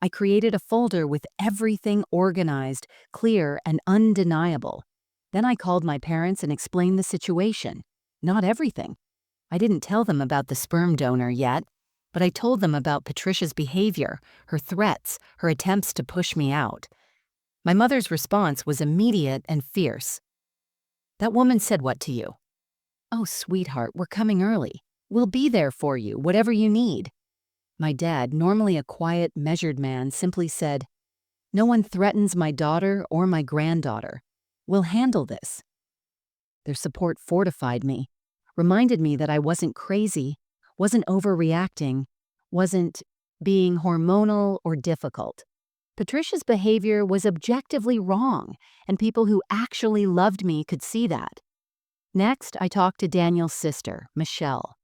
I created a folder with everything organized, clear, and undeniable. Then I called my parents and explained the situation. Not everything. I didn't tell them about the sperm donor yet, but I told them about Patricia's behavior, her threats, her attempts to push me out. My mother's response was immediate and fierce. That woman said what to you? Oh, sweetheart, we're coming early. We'll be there for you, whatever you need. My dad, normally a quiet, measured man, simply said, no one threatens my daughter or my granddaughter. We'll handle this. Their support fortified me, reminded me that I wasn't crazy, wasn't overreacting, wasn't being hormonal or difficult. Patricia's behavior was objectively wrong, and people who actually loved me could see that. Next, I talked to Daniel's sister, Michelle.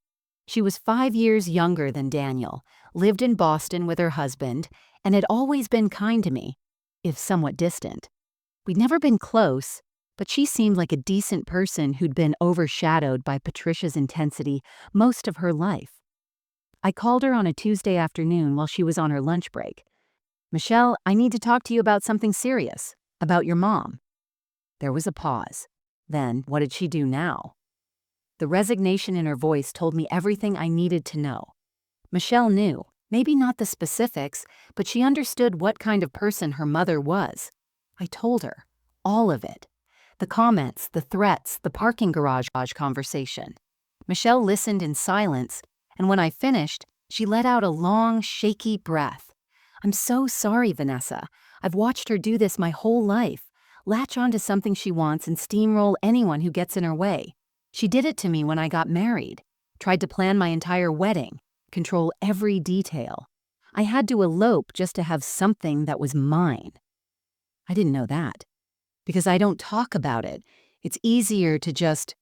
She was 5 years younger than Daniel, lived in Boston with her husband, and had always been kind to me, if somewhat distant. We'd never been close, but she seemed like a decent person who'd been overshadowed by Patricia's intensity most of her life. I called her on a Tuesday afternoon while she was on her lunch break. Michelle, I need to talk to you about something serious, about your mom. There was a pause. Then, what did she do now? The resignation in her voice told me everything I needed to know. Michelle knew, maybe not the specifics, but she understood what kind of person her mother was. I told her, all of it. The comments, the threats, the parking garage conversation. Michelle listened in silence, and when I finished, she let out a long, shaky breath. I'm so sorry, Vanessa. I've watched her do this my whole life. Latch onto something she wants and steamroll anyone who gets in her way. She did it to me when I got married, tried to plan my entire wedding, control every detail. I had to elope just to have something that was mine. I didn't know that. Because I don't talk about it, it's easier to just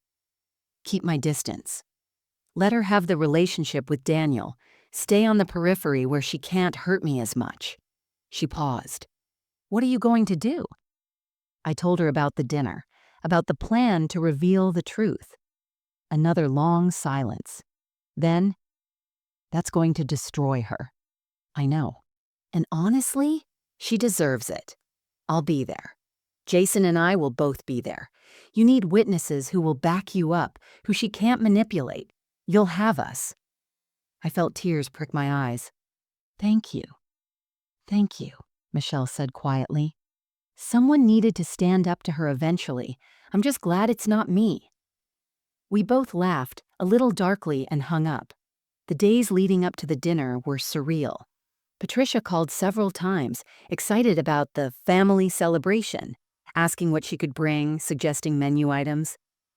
keep my distance. Let her have the relationship with Daniel, stay on the periphery where she can't hurt me as much. She paused. What are you going to do? I told her about the dinner, about the plan to reveal the truth. Another long silence. Then, that's going to destroy her. I know. And honestly, she deserves it. I'll be there. Jason and I will both be there. You need witnesses who will back you up, who she can't manipulate. You'll have us. I felt tears prick my eyes. Thank you. Thank you, Michelle said quietly. Someone needed to stand up to her eventually. I'm just glad it's not me. We both laughed, a little darkly, and hung up. The days leading up to the dinner were surreal. Patricia called several times, excited about the family celebration, asking what she could bring, suggesting menu items.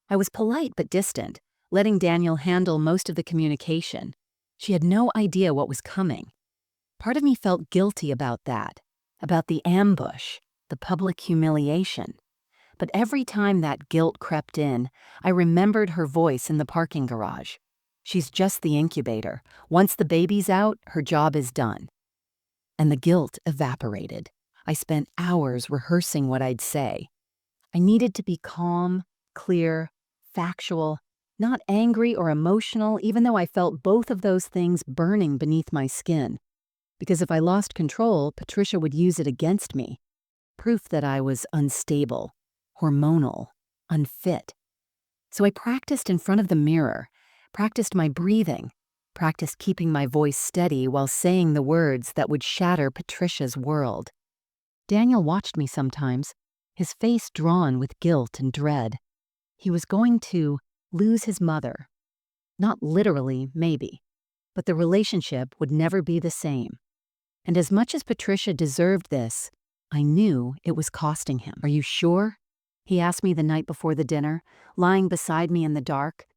I was polite but distant, letting Daniel handle most of the communication. She had no idea what was coming. Part of me felt guilty about that, about the ambush, the public humiliation. But every time that guilt crept in, I remembered her voice in the parking garage. She's just the incubator. Once the baby's out, her job is done. And the guilt evaporated. I spent hours rehearsing what I'd say. I needed to be calm, clear, factual, not angry or emotional, even though I felt both of those things burning beneath my skin. Because if I lost control, Patricia would use it against me. Proof that I was unstable, hormonal, unfit. So I practiced in front of the mirror, practiced my breathing, practiced keeping my voice steady while saying the words that would shatter Patricia's world. Daniel watched me sometimes, his face drawn with guilt and dread. He was going to lose his mother. Not literally, maybe, but the relationship would never be the same. And as much as Patricia deserved this, I knew it was costing him. "Are you sure?" he asked me the night before the dinner, lying beside me in the dark.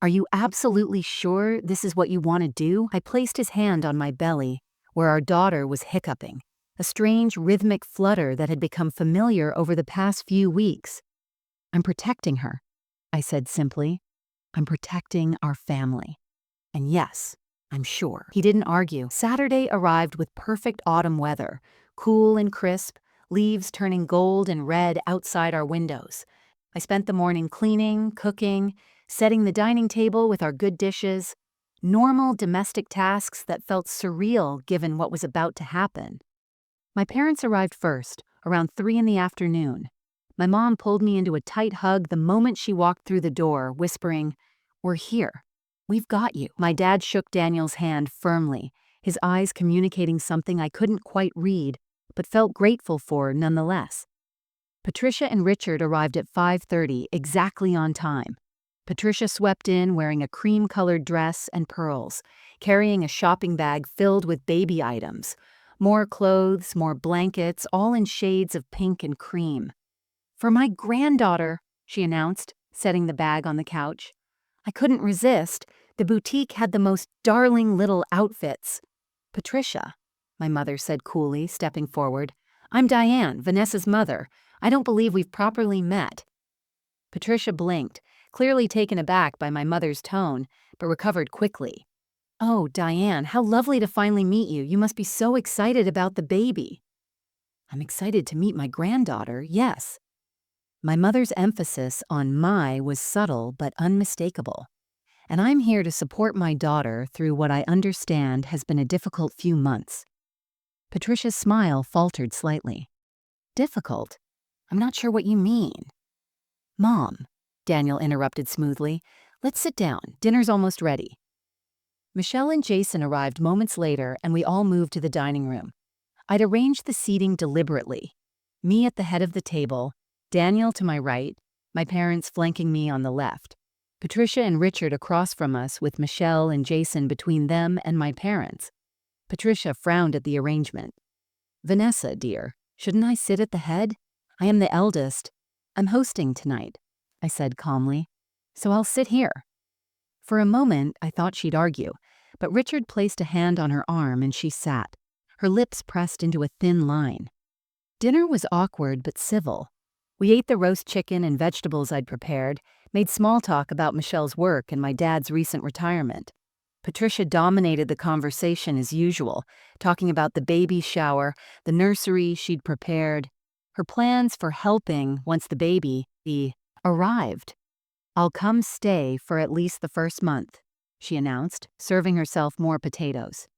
"Are you absolutely sure this is what you want to do?" I placed his hand on my belly, where our daughter was hiccuping, a strange rhythmic flutter that had become familiar over the past few weeks. "I'm protecting her," I said simply. "I'm protecting our family. And yes, I'm sure." He didn't argue. Saturday arrived with perfect autumn weather, cool and crisp, leaves turning gold and red outside our windows. I spent the morning cleaning, cooking, setting the dining table with our good dishes, normal domestic tasks that felt surreal given what was about to happen. My parents arrived first, around 3 in the afternoon. My mom pulled me into a tight hug the moment she walked through the door, whispering, "We're here. We've got you." My dad shook Daniel's hand firmly, his eyes communicating something I couldn't quite read, but felt grateful for nonetheless. Patricia and Richard arrived at 5:30, exactly on time. Patricia swept in wearing a cream-colored dress and pearls, carrying a shopping bag filled with baby items. More clothes, more blankets, all in shades of pink and cream. "For my granddaughter," she announced, setting the bag on the couch. I couldn't resist. The boutique had the most darling little outfits. "Patricia," my mother said coolly, stepping forward. "I'm Diane, Vanessa's mother. I don't believe we've properly met." Patricia blinked, clearly taken aback by my mother's tone, but recovered quickly. "Oh, Diane, how lovely to finally meet you. You must be so excited about the baby." "I'm excited to meet my granddaughter, yes." My mother's emphasis on "my" was subtle but unmistakable. And I'm here to support my daughter through what I understand has been a difficult few months. Patricia's smile faltered slightly. "Difficult? I'm not sure what you mean." "Mom," Daniel interrupted smoothly, "let's sit down. Dinner's almost ready." Michelle and Jason arrived moments later, and we all moved to the dining room. I'd arranged the seating deliberately. Me at the head of the table, Daniel to my right, my parents flanking me on the left. Patricia and Richard across from us with Michelle and Jason between them and my parents. Patricia frowned at the arrangement. "Vanessa, dear, shouldn't I sit at the head? I am the eldest. I'm hosting tonight," I said calmly, "so I'll sit here." For a moment, I thought she'd argue, but Richard placed a hand on her arm and she sat, her lips pressed into a thin line. Dinner was awkward but civil. We ate the roast chicken and vegetables I'd prepared, made small talk about Michelle's work and my dad's recent retirement. Patricia dominated the conversation as usual, talking about the baby shower, the nursery she'd prepared, her plans for helping once the baby arrived. "I'll come stay for at least the first month," she announced, serving herself more potatoes.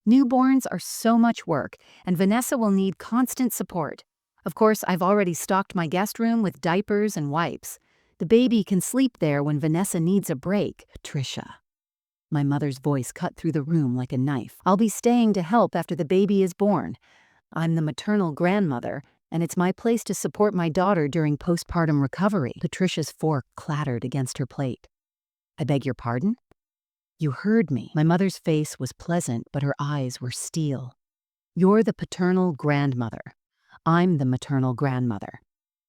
"Newborns are so much work, and Vanessa will need constant support. Of course, I've already stocked my guest room with diapers and wipes. The baby can sleep there when Vanessa needs a break." "Patricia." My mother's voice cut through the room like a knife. "I'll be staying to help after the baby is born. I'm the maternal grandmother, and it's my place to support my daughter during postpartum recovery." Patricia's fork clattered against her plate. I beg your pardon? You heard me. My mother's face was pleasant, but her eyes were steel. You're the paternal grandmother. I'm the maternal grandmother.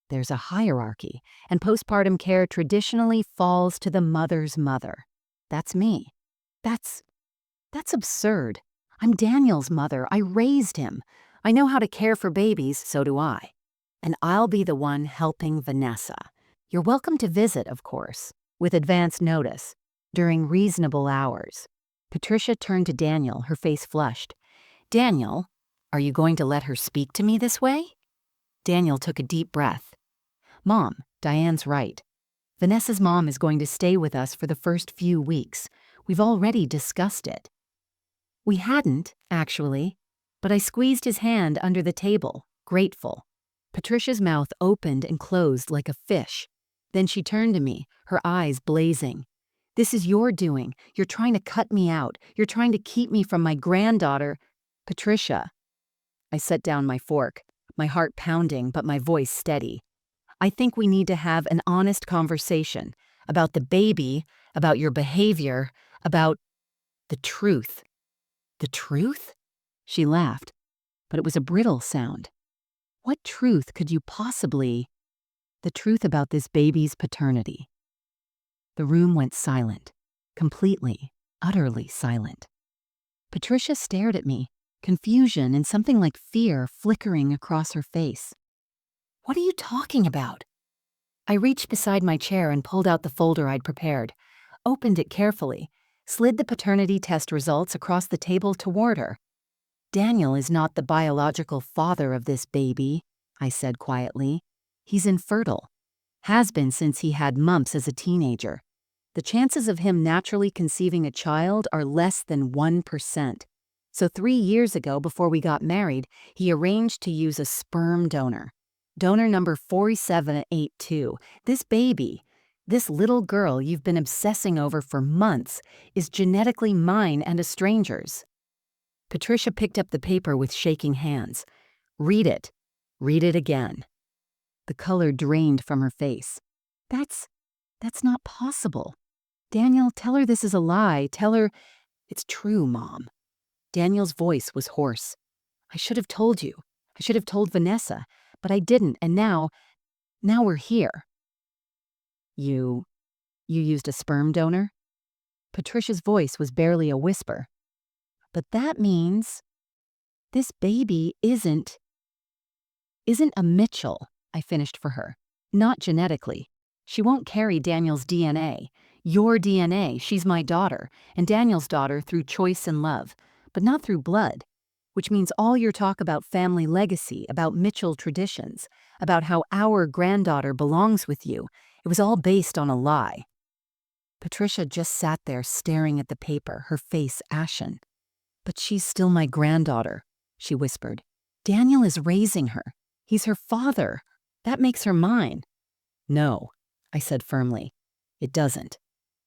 There's a hierarchy, and postpartum care traditionally falls to the mother's mother. That's me. That's absurd. I'm Daniel's mother. I raised him. I know how to care for babies, so do I. And I'll be the one helping Vanessa. You're welcome to visit, of course, with advance notice, during reasonable hours. Patricia turned to Daniel, her face flushed. Daniel, are you going to let her speak to me this way? Daniel took a deep breath. Mom, Diane's right. Vanessa's mom is going to stay with us for the first few weeks. We've already discussed it. We hadn't, actually, but I squeezed his hand under the table, grateful. Patricia's mouth opened and closed like a fish. Then she turned to me, her eyes blazing. This is your doing. You're trying to cut me out. You're trying to keep me from my granddaughter. Patricia. I set down my fork, my heart pounding but my voice steady. I think we need to have an honest conversation about the baby, about your behavior, about the truth. The truth? She laughed, but it was a brittle sound. What truth could you possibly... The truth about this baby's paternity. The room went silent, completely, utterly silent. Patricia stared at me, confusion and something like fear flickering across her face. What are you talking about? I reached beside my chair and pulled out the folder I'd prepared, opened it carefully, slid the paternity test results across the table toward her. Daniel is not the biological father of this baby, I said quietly. He's infertile. Has been since he had mumps as a teenager. The chances of him naturally conceiving a child are less than 1%. So 3 years ago, before we got married, he arranged to use a sperm donor. Donor number 4782. This baby, this little girl you've been obsessing over for months, is genetically mine and a stranger's. Patricia picked up the paper with shaking hands. Read it. Read it again. The color drained from her face. That's not possible. Daniel, tell her this is a lie. Tell her it's true, Mom. Daniel's voice was hoarse. I should have told you. I should have told Vanessa, but I didn't, and now we're here. You used a sperm donor? Patricia's voice was barely a whisper. But that means this baby isn't a Mitchell, I finished for her. Not genetically. She won't carry Daniel's DNA. Your DNA, she's my daughter, and Daniel's daughter through choice and love, but not through blood. Which means all your talk about family legacy, about Mitchell traditions, about how our granddaughter belongs with you, it was all based on a lie. Patricia just sat there staring at the paper, her face ashen. But she's still my granddaughter, she whispered. Daniel is raising her. He's her father. That makes her mine. No, I said firmly. It doesn't.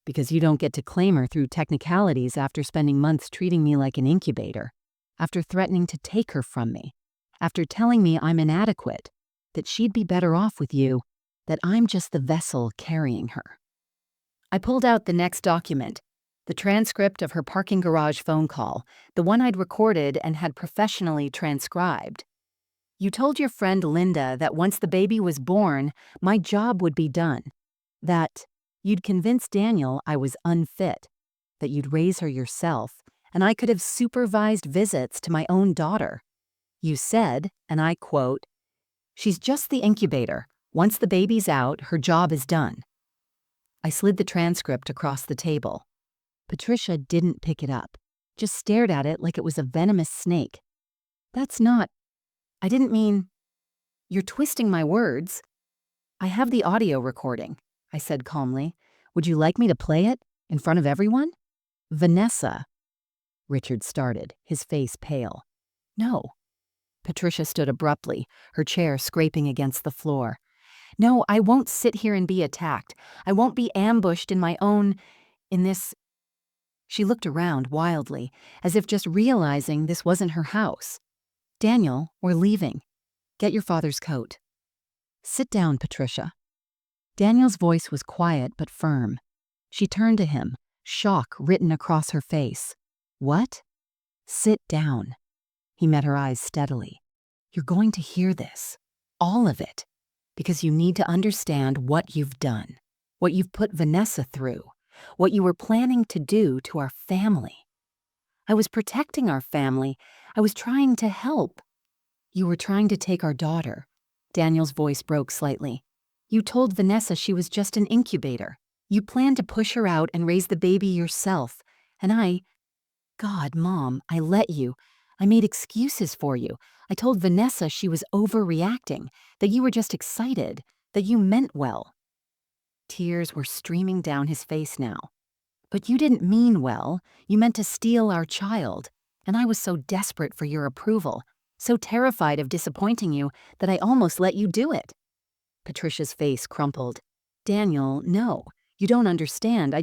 Because you don't get to claim her through technicalities after spending months treating me like an incubator, after threatening to take her from me, after telling me I'm inadequate, that she'd be better off with you, that I'm just the vessel carrying her. I pulled out the next document, the transcript of her parking garage phone call, the one I'd recorded and had professionally transcribed. You told your friend Linda that once the baby was born, my job would be done. That you'd convince Daniel I was unfit, that you'd raise her yourself, and I could have supervised visits to my own daughter. You said, and I quote, "She's just the incubator. Once the baby's out, her job is done." I slid the transcript across the table. Patricia didn't pick it up, just stared at it like it was a venomous snake. I didn't mean... You're twisting my words. I have the audio recording, I said calmly. Would you like me to play it in front of everyone? Vanessa. Richard started, his face pale. No. Patricia stood abruptly, her chair scraping against the floor. No, I won't sit here and be attacked. I won't be ambushed in this... She looked around wildly, as if just realizing this wasn't her house. Daniel, we're leaving. Get your father's coat. Sit down, Patricia. Daniel's voice was quiet but firm. She turned to him, shock written across her face. What? Sit down. He met her eyes steadily. You're going to hear this. All of it. Because you need to understand what you've done. What you've put Vanessa through. What you were planning to do to our family. I was protecting our family. I was trying to help. You were trying to take our daughter. Daniel's voice broke slightly. You told Vanessa she was just an incubator. You planned to push her out and raise the baby yourself. And God, Mom, I let you. I made excuses for you. I told Vanessa she was overreacting, that you were just excited, that you meant well. Tears were streaming down his face now. But you didn't mean well. You meant to steal our child. And I was so desperate for your approval, so terrified of disappointing you, that I almost let you do it. Patricia's face crumpled. Daniel, no. You don't understand.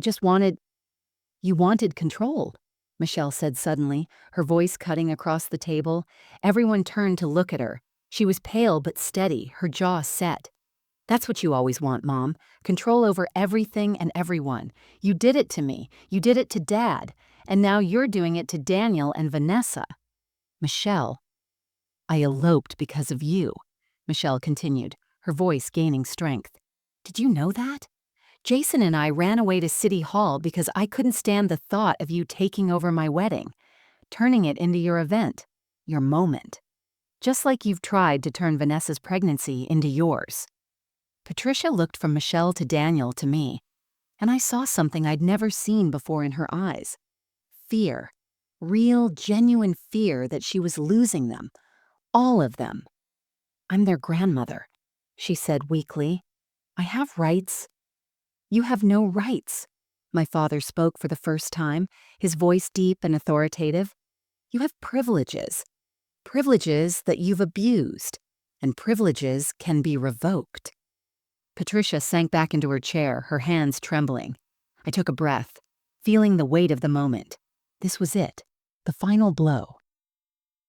You wanted control, Michelle said suddenly, her voice cutting across the table. Everyone turned to look at her. She was pale but steady, her jaw set. That's what you always want, Mom. Control over everything and everyone. You did it to me. You did it to Dad. And now you're doing it to Daniel and Vanessa. Michelle, I eloped because of you, Michelle continued, her voice gaining strength. Did you know that? Jason and I ran away to City Hall because I couldn't stand the thought of you taking over my wedding, turning it into your event, your moment. Just like you've tried to turn Vanessa's pregnancy into yours. Patricia looked from Michelle to Daniel to me, and I saw something I'd never seen before in her eyes. Fear. Real, genuine fear that she was losing them. All of them. I'm their grandmother, she said weakly. I have rights. You have no rights. My father spoke for the first time, his voice deep and authoritative. You have privileges. Privileges that you've abused, and privileges can be revoked. Patricia sank back into her chair, her hands trembling. I took a breath, feeling the weight of the moment. This was it, the final blow.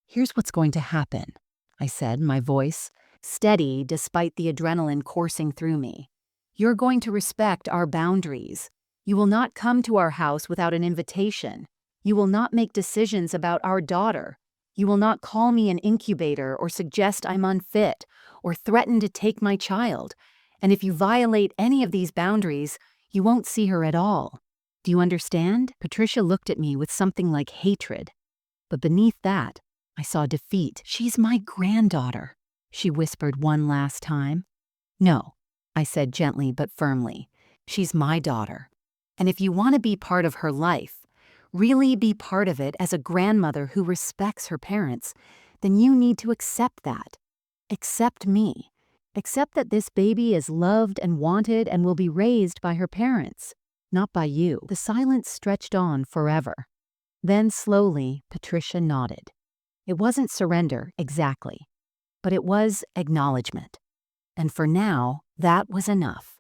Here's what's going to happen, I said, my voice steady despite the adrenaline coursing through me. You're going to respect our boundaries. You will not come to our house without an invitation. You will not make decisions about our daughter. You will not call me an incubator or suggest I'm unfit or threaten to take my child. And if you violate any of these boundaries, you won't see her at all. Do you understand? Patricia looked at me with something like hatred. But beneath that, I saw defeat. She's my granddaughter, she whispered one last time. No, I said gently but firmly. She's my daughter. And if you want to be part of her life, really be part of it as a grandmother who respects her parents, then you need to accept that. Accept me. Accept that this baby is loved and wanted and will be raised by her parents, not by you. The silence stretched on forever. Then slowly, Patricia nodded. It wasn't surrender, exactly, but it was acknowledgement. And for now, that was enough.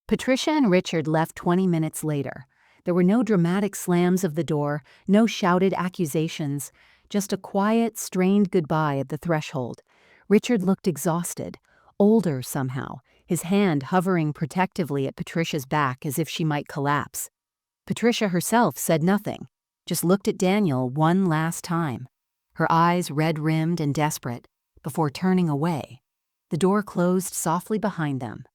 Patricia and Richard left 20 minutes later. There were no dramatic slams of the door, no shouted accusations, just a quiet, strained goodbye at the threshold. Richard looked exhausted, older somehow, his hand hovering protectively at Patricia's back as if she might collapse. Patricia herself said nothing, just looked at Daniel one last time, her eyes red-rimmed and desperate, before turning away. The door closed softly behind them.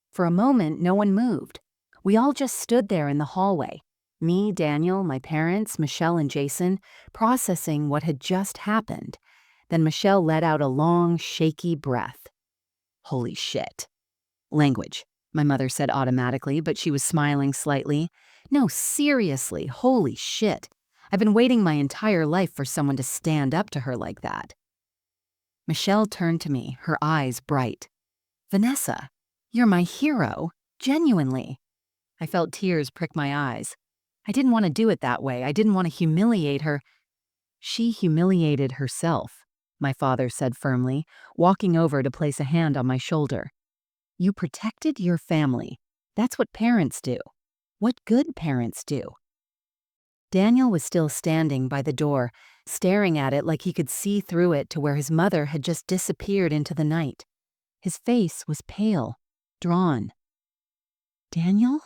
For a moment, no one moved. We all just stood there in the hallway. Me, Daniel, my parents, Michelle and Jason, processing what had just happened. Then Michelle let out a long, shaky breath. Holy shit. Language, my mother said automatically, but she was smiling slightly. No, seriously, holy shit. I've been waiting my entire life for someone to stand up to her like that. Michelle turned to me, her eyes bright. Vanessa, you're my hero, genuinely. I felt tears prick my eyes. I didn't want to do it that way. I didn't want to humiliate her. She humiliated herself, my father said firmly, walking over to place a hand on my shoulder. You protected your family. That's what parents do. What good parents do. Daniel was still standing by the door, staring at it like he could see through it to where his mother had just disappeared into the night. His face was pale, drawn. Daniel?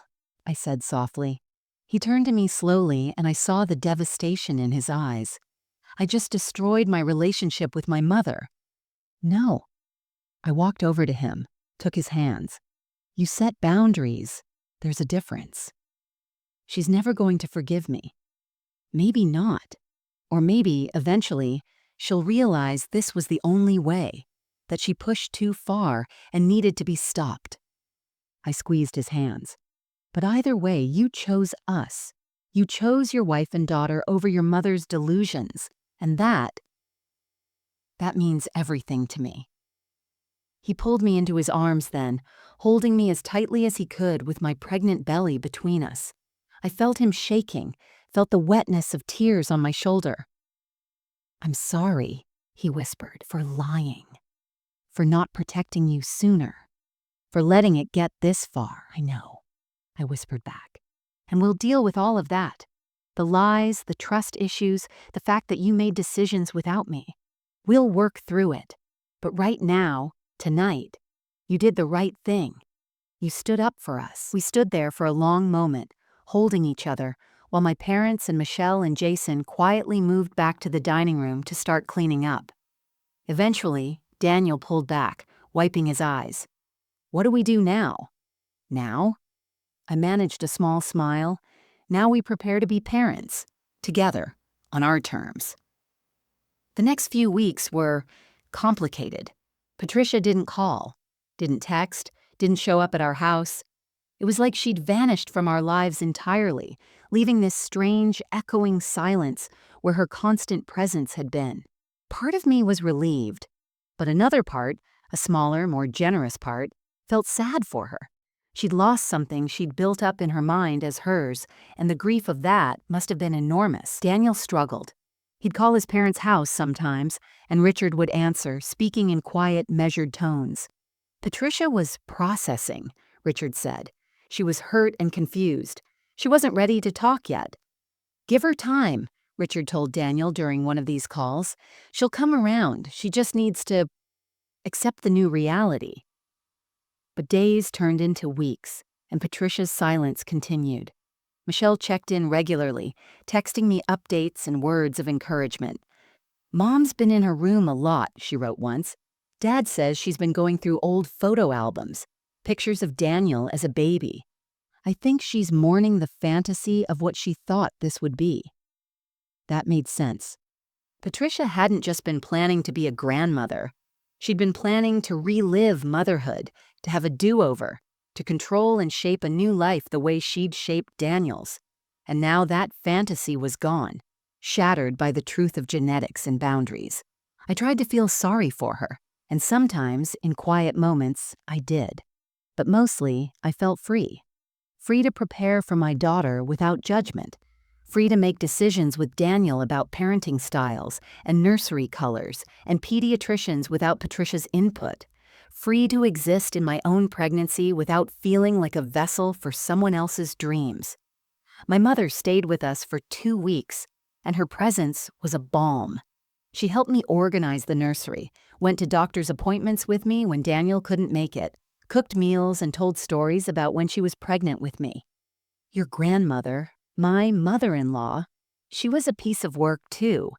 I said softly. He turned to me slowly, and I saw the devastation in his eyes. I just destroyed my relationship with my mother. No. I walked over to him, took his hands. You set boundaries. There's a difference. She's never going to forgive me. Maybe not. Or maybe, eventually, she'll realize this was the only way, that she pushed too far and needed to be stopped. I squeezed his hands. But either way, you chose us. You chose your wife and daughter over your mother's delusions. And that means everything to me. He pulled me into his arms then, holding me as tightly as he could with my pregnant belly between us. I felt him shaking, felt the wetness of tears on my shoulder. I'm sorry, he whispered, for lying, for not protecting you sooner, for letting it get this far. I know, I whispered back. And we'll deal with all of that. The lies, the trust issues, the fact that you made decisions without me. We'll work through it. But right now, tonight, you did the right thing. You stood up for us. We stood there for a long moment, holding each other, while my parents and Michelle and Jason quietly moved back to the dining room to start cleaning up. Eventually, Daniel pulled back, wiping his eyes. What do we do now? Now? I managed a small smile. Now we prepare to be parents, together, on our terms. The next few weeks were complicated. Patricia didn't call, didn't text, didn't show up at our house. It was like she'd vanished from our lives entirely, leaving this strange, echoing silence where her constant presence had been. Part of me was relieved, but another part, a smaller, more generous part, felt sad for her. She'd lost something she'd built up in her mind as hers, and the grief of that must have been enormous. Daniel struggled. He'd call his parents' house sometimes, and Richard would answer, speaking in quiet, measured tones. Patricia was processing, Richard said. She was hurt and confused. She wasn't ready to talk yet. Give her time, Richard told Daniel during one of these calls. She'll come around. She just needs to accept the new reality. But days turned into weeks, and Patricia's silence continued. Michelle checked in regularly, texting me updates and words of encouragement. Mom's been in her room a lot, she wrote once. Dad says she's been going through old photo albums, pictures of Daniel as a baby. I think she's mourning the fantasy of what she thought this would be. That made sense. Patricia hadn't just been planning to be a grandmother. She'd been planning to relive motherhood, to have a do-over, to control and shape a new life the way she'd shaped Daniel's. And now that fantasy was gone, shattered by the truth of genetics and boundaries. I tried to feel sorry for her, and sometimes, in quiet moments, I did. But mostly, I felt free. Free to prepare for my daughter without judgment. Free to make decisions with Daniel about parenting styles and nursery colors and pediatricians without Patricia's input. Free to exist in my own pregnancy without feeling like a vessel for someone else's dreams. My mother stayed with us for 2 weeks, and her presence was a balm. She helped me organize the nursery, went to doctor's appointments with me when Daniel couldn't make it, cooked meals and told stories about when she was pregnant with me. Your grandmother, my mother-in-law, she was a piece of work too,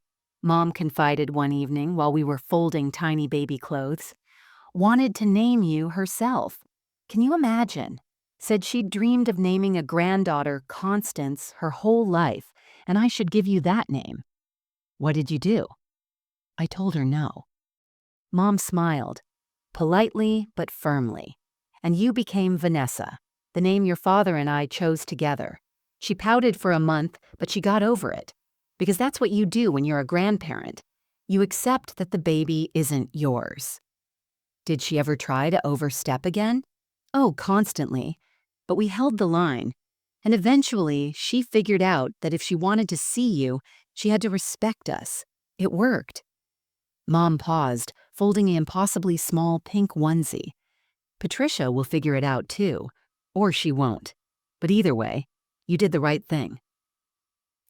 Mom confided one evening while we were folding tiny baby clothes. Wanted to name you herself. Can you imagine? Said she'd dreamed of naming a granddaughter Constance her whole life, and I should give you that name. What did you do? I told her no. Mom smiled, politely but firmly. And you became Vanessa, the name your father and I chose together. She pouted for a month, but she got over it. Because that's what you do when you're a grandparent. You accept that the baby isn't yours. Did she ever try to overstep again? Oh, constantly. But we held the line. And eventually, she figured out that if she wanted to see you, she had to respect us. It worked. Mom paused, folding an impossibly small pink onesie. Patricia will figure it out too. Or she won't. But either way, you did the right thing.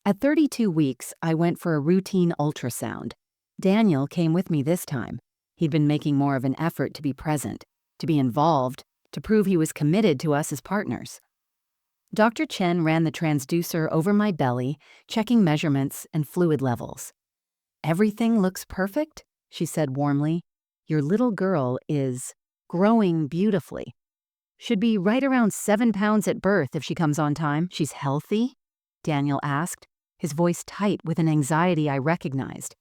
At 32 weeks, I went for a routine ultrasound. Daniel came with me this time. He'd been making more of an effort to be present, to be involved, to prove he was committed to us as partners. Dr. Chen ran the transducer over my belly, checking measurements and fluid levels. "Everything looks perfect," she said warmly. "Your little girl is growing beautifully. Should be right around 7 pounds at birth if she comes on time." "She's healthy?" Daniel asked, his voice tight with an anxiety I recognized.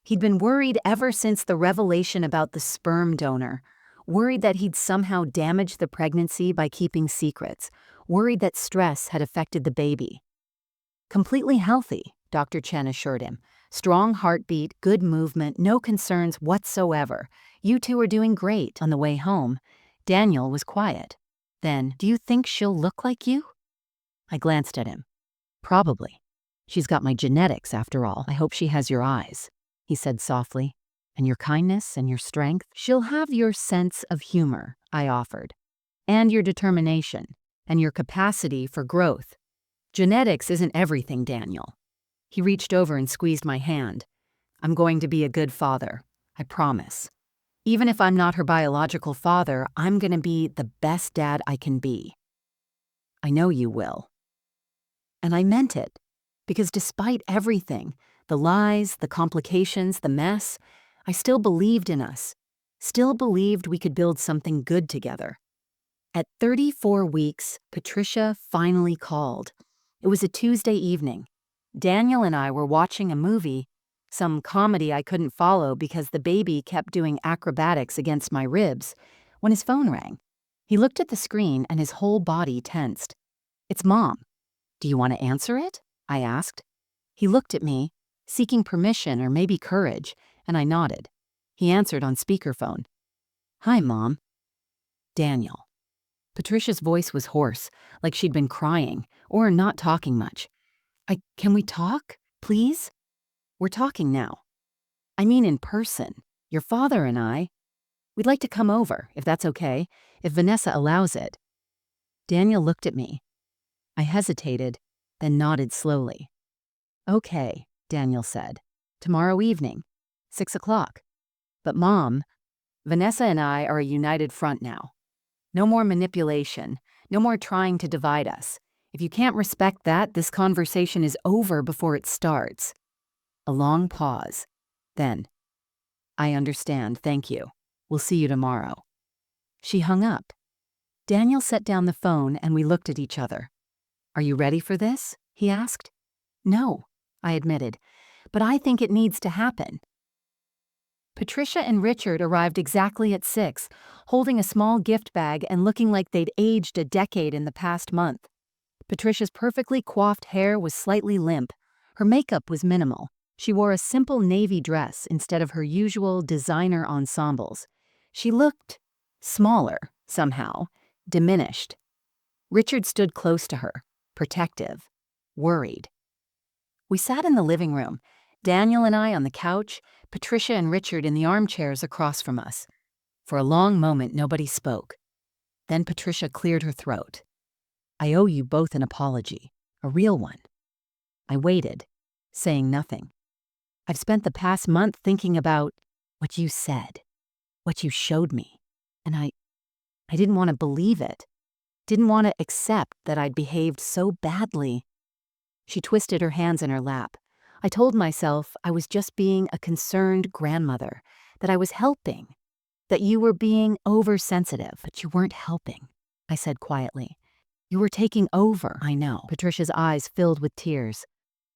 He'd been worried ever since the revelation about the sperm donor, worried that he'd somehow damaged the pregnancy by keeping secrets, worried that stress had affected the baby. "Completely healthy," Dr. Chen assured him. "Strong heartbeat, good movement, no concerns whatsoever. You two are doing great." On the way home, Daniel was quiet. Then, "Do you think she'll look like you?" I glanced at him. "Probably. She's got my genetics, after all. I hope she has your eyes," he said softly. "And your kindness and your strength. She'll have your sense of humor," I offered. "And your determination, and your capacity for growth. Genetics isn't everything, Daniel." He reached over and squeezed my hand. "I'm going to be a good father, I promise. Even if I'm not her biological father, I'm going to be the best dad I can be." "I know you will." And I meant it, because despite everything, the lies, the complications, the mess, I still believed in us, still believed we could build something good together. At 34 weeks, Patricia finally called. It was a Tuesday evening. Daniel and I were watching a movie, some comedy I couldn't follow because the baby kept doing acrobatics against my ribs, when his phone rang. He looked at the screen and his whole body tensed. "It's Mom." "Do you want to answer it?" I asked. He looked at me, seeking permission or maybe courage, and I nodded. He answered on speakerphone. "Hi, Mom." "Daniel." Patricia's voice was hoarse, like she'd been crying, or not talking much. Can we talk, please?" "We're talking now. I mean in person. Your father and I. We'd like to come over, if that's okay, if Vanessa allows it." Daniel looked at me. I hesitated, then nodded slowly. "Okay," Daniel said. "Tomorrow evening, 6 o'clock. But Mom, Vanessa and I are a united front now. No more manipulation, no more trying to divide us. If you can't respect that, this conversation is over before it starts." A long pause. Then, "I understand, thank you. We'll see you tomorrow." She hung up. Daniel set down the phone and we looked at each other. "Are you ready for this?" he asked. "No," I admitted, "but I think it needs to happen." Patricia and Richard arrived exactly at 6, holding a small gift bag and looking like they'd aged a decade in the past month. Patricia's perfectly coiffed hair was slightly limp. Her makeup was minimal. She wore a simple navy dress instead of her usual designer ensembles. She looked smaller, somehow, diminished. Richard stood close to her, protective, worried. We sat in the living room, Daniel and I on the couch, Patricia and Richard in the armchairs across from us. For a long moment, nobody spoke. Then Patricia cleared her throat. "I owe you both an apology, a real one." I waited, saying nothing. "I've spent the past month thinking about what you said, what you showed me, and I didn't want to believe it, didn't want to accept that I'd behaved so badly." She twisted her hands in her lap. "I told myself I was just being a concerned grandmother, that I was helping, that you were being oversensitive, but you weren't helping," I said quietly. "You were taking over." "I know." Patricia's eyes filled with tears.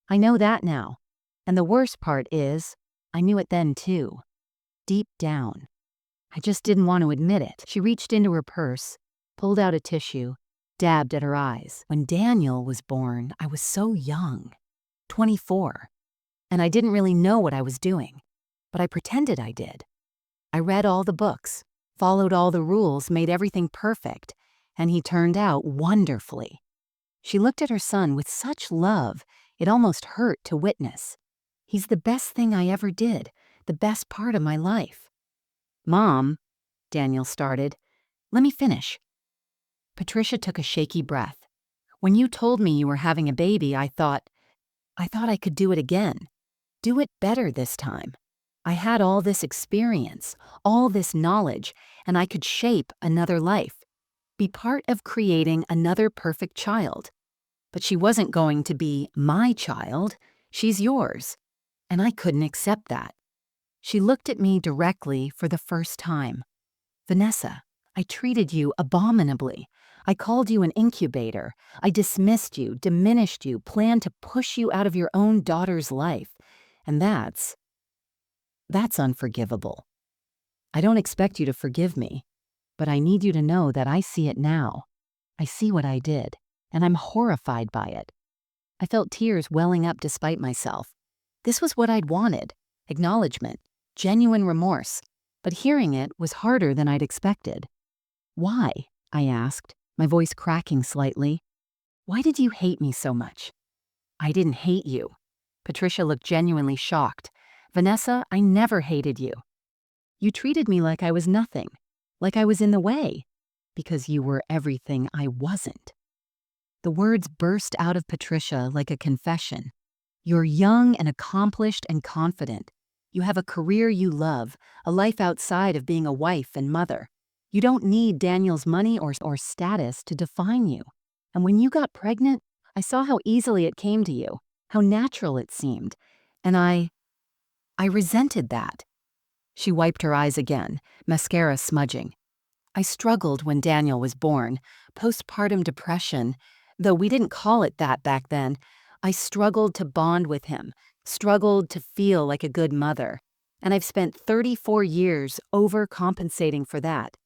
"I know that now. And the worst part is, I knew it then too. Deep down. I just didn't want to admit it." She reached into her purse, pulled out a tissue, dabbed at her eyes. "When Daniel was born, I was so young. 24. And I didn't really know what I was doing. But I pretended I did. I read all the books, followed all the rules, made everything perfect, and he turned out wonderfully." She looked at her son with such love, it almost hurt to witness. "He's the best thing I ever did, the best part of my life." "Mom," Daniel started. "Let me finish." Patricia took a shaky breath. "When you told me you were having a baby, I thought I could do it again. Do it better this time. I had all this experience, all this knowledge, and I could shape another life. be part of creating another perfect child. But she wasn't going to be my child. She's yours. And I couldn't accept that. She looked at me directly for the first time. Vanessa, I treated you abominably. I called you an incubator. I dismissed you, diminished you, planned to push you out of your own daughter's life. And that's unforgivable. I don't expect you to forgive me, but I need you to know that I see it now. I see what I did, and I'm horrified by it. I felt tears welling up despite myself. This was what I'd wanted: acknowledgement, genuine remorse, but hearing it was harder than I'd expected. Why? I asked, my voice cracking slightly. Why did you hate me so much? I didn't hate you. Patricia looked genuinely shocked. Vanessa, I never hated you. You treated me like I was nothing, like I was in the way, because you were everything I wasn't. The words burst out of Patricia like a confession. You're young and accomplished and confident. You have a career you love, a life outside of being a wife and mother. You don't need Daniel's money or status to define you. And when you got pregnant, I saw how easily it came to you, how natural it seemed. And I resented that. She wiped her eyes again, mascara smudging. I struggled when Daniel was born, postpartum depression, though we didn't call it that back then. I struggled to bond with him, struggled to feel like a good mother. And I've spent 34 years overcompensating for that.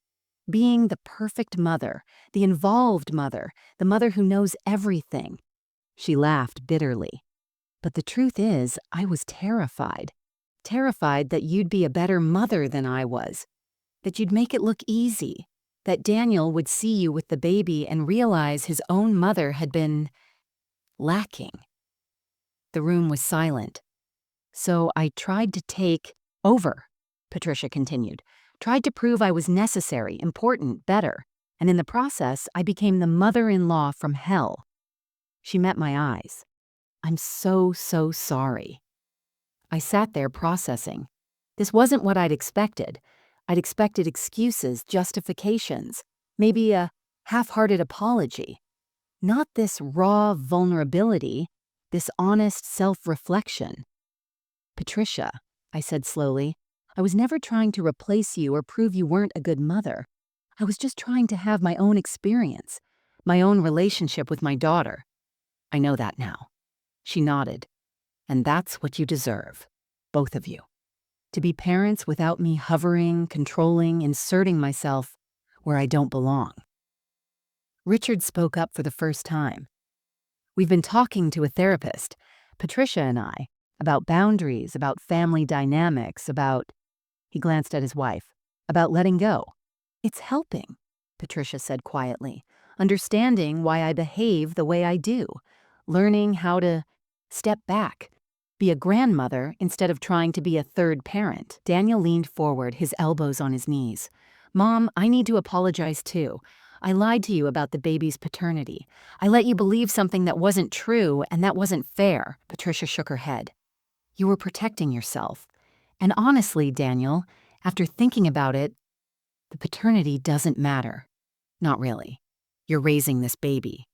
Being the perfect mother, the involved mother, the mother who knows everything. She laughed bitterly. But the truth is, I was terrified. Terrified that you'd be a better mother than I was. That you'd make it look easy. That Daniel would see you with the baby and realize his own mother had been lacking. The room was silent. So I tried to take over, Patricia continued. Tried to prove I was necessary, important, better. And in the process, I became the mother-in-law from hell. She met my eyes. I'm so sorry. I sat there processing. This wasn't what I'd expected. I'd expected excuses, justifications, maybe a half-hearted apology. Not this raw vulnerability, this honest self-reflection. Patricia, I said slowly, I was never trying to replace you or prove you weren't a good mother. I was just trying to have my own experience, my own relationship with my daughter. I know that now. She nodded. And that's what you deserve, both of you. To be parents without me hovering, controlling, inserting myself where I don't belong. Richard spoke up for the first time. We've been talking to a therapist, Patricia and I, about boundaries, about family dynamics, he glanced at his wife, about letting go. It's helping, Patricia said quietly, understanding why I behave the way I do, learning how to step back, be a grandmother instead of trying to be a third parent. Daniel leaned forward, his elbows on his knees. Mom, I need to apologize too. I lied to you about the baby's paternity. I let you believe something that wasn't true, and that wasn't fair. Patricia shook her head. You were protecting yourself. And honestly, Daniel, after thinking about it, the paternity doesn't matter. Not really. You're raising this baby.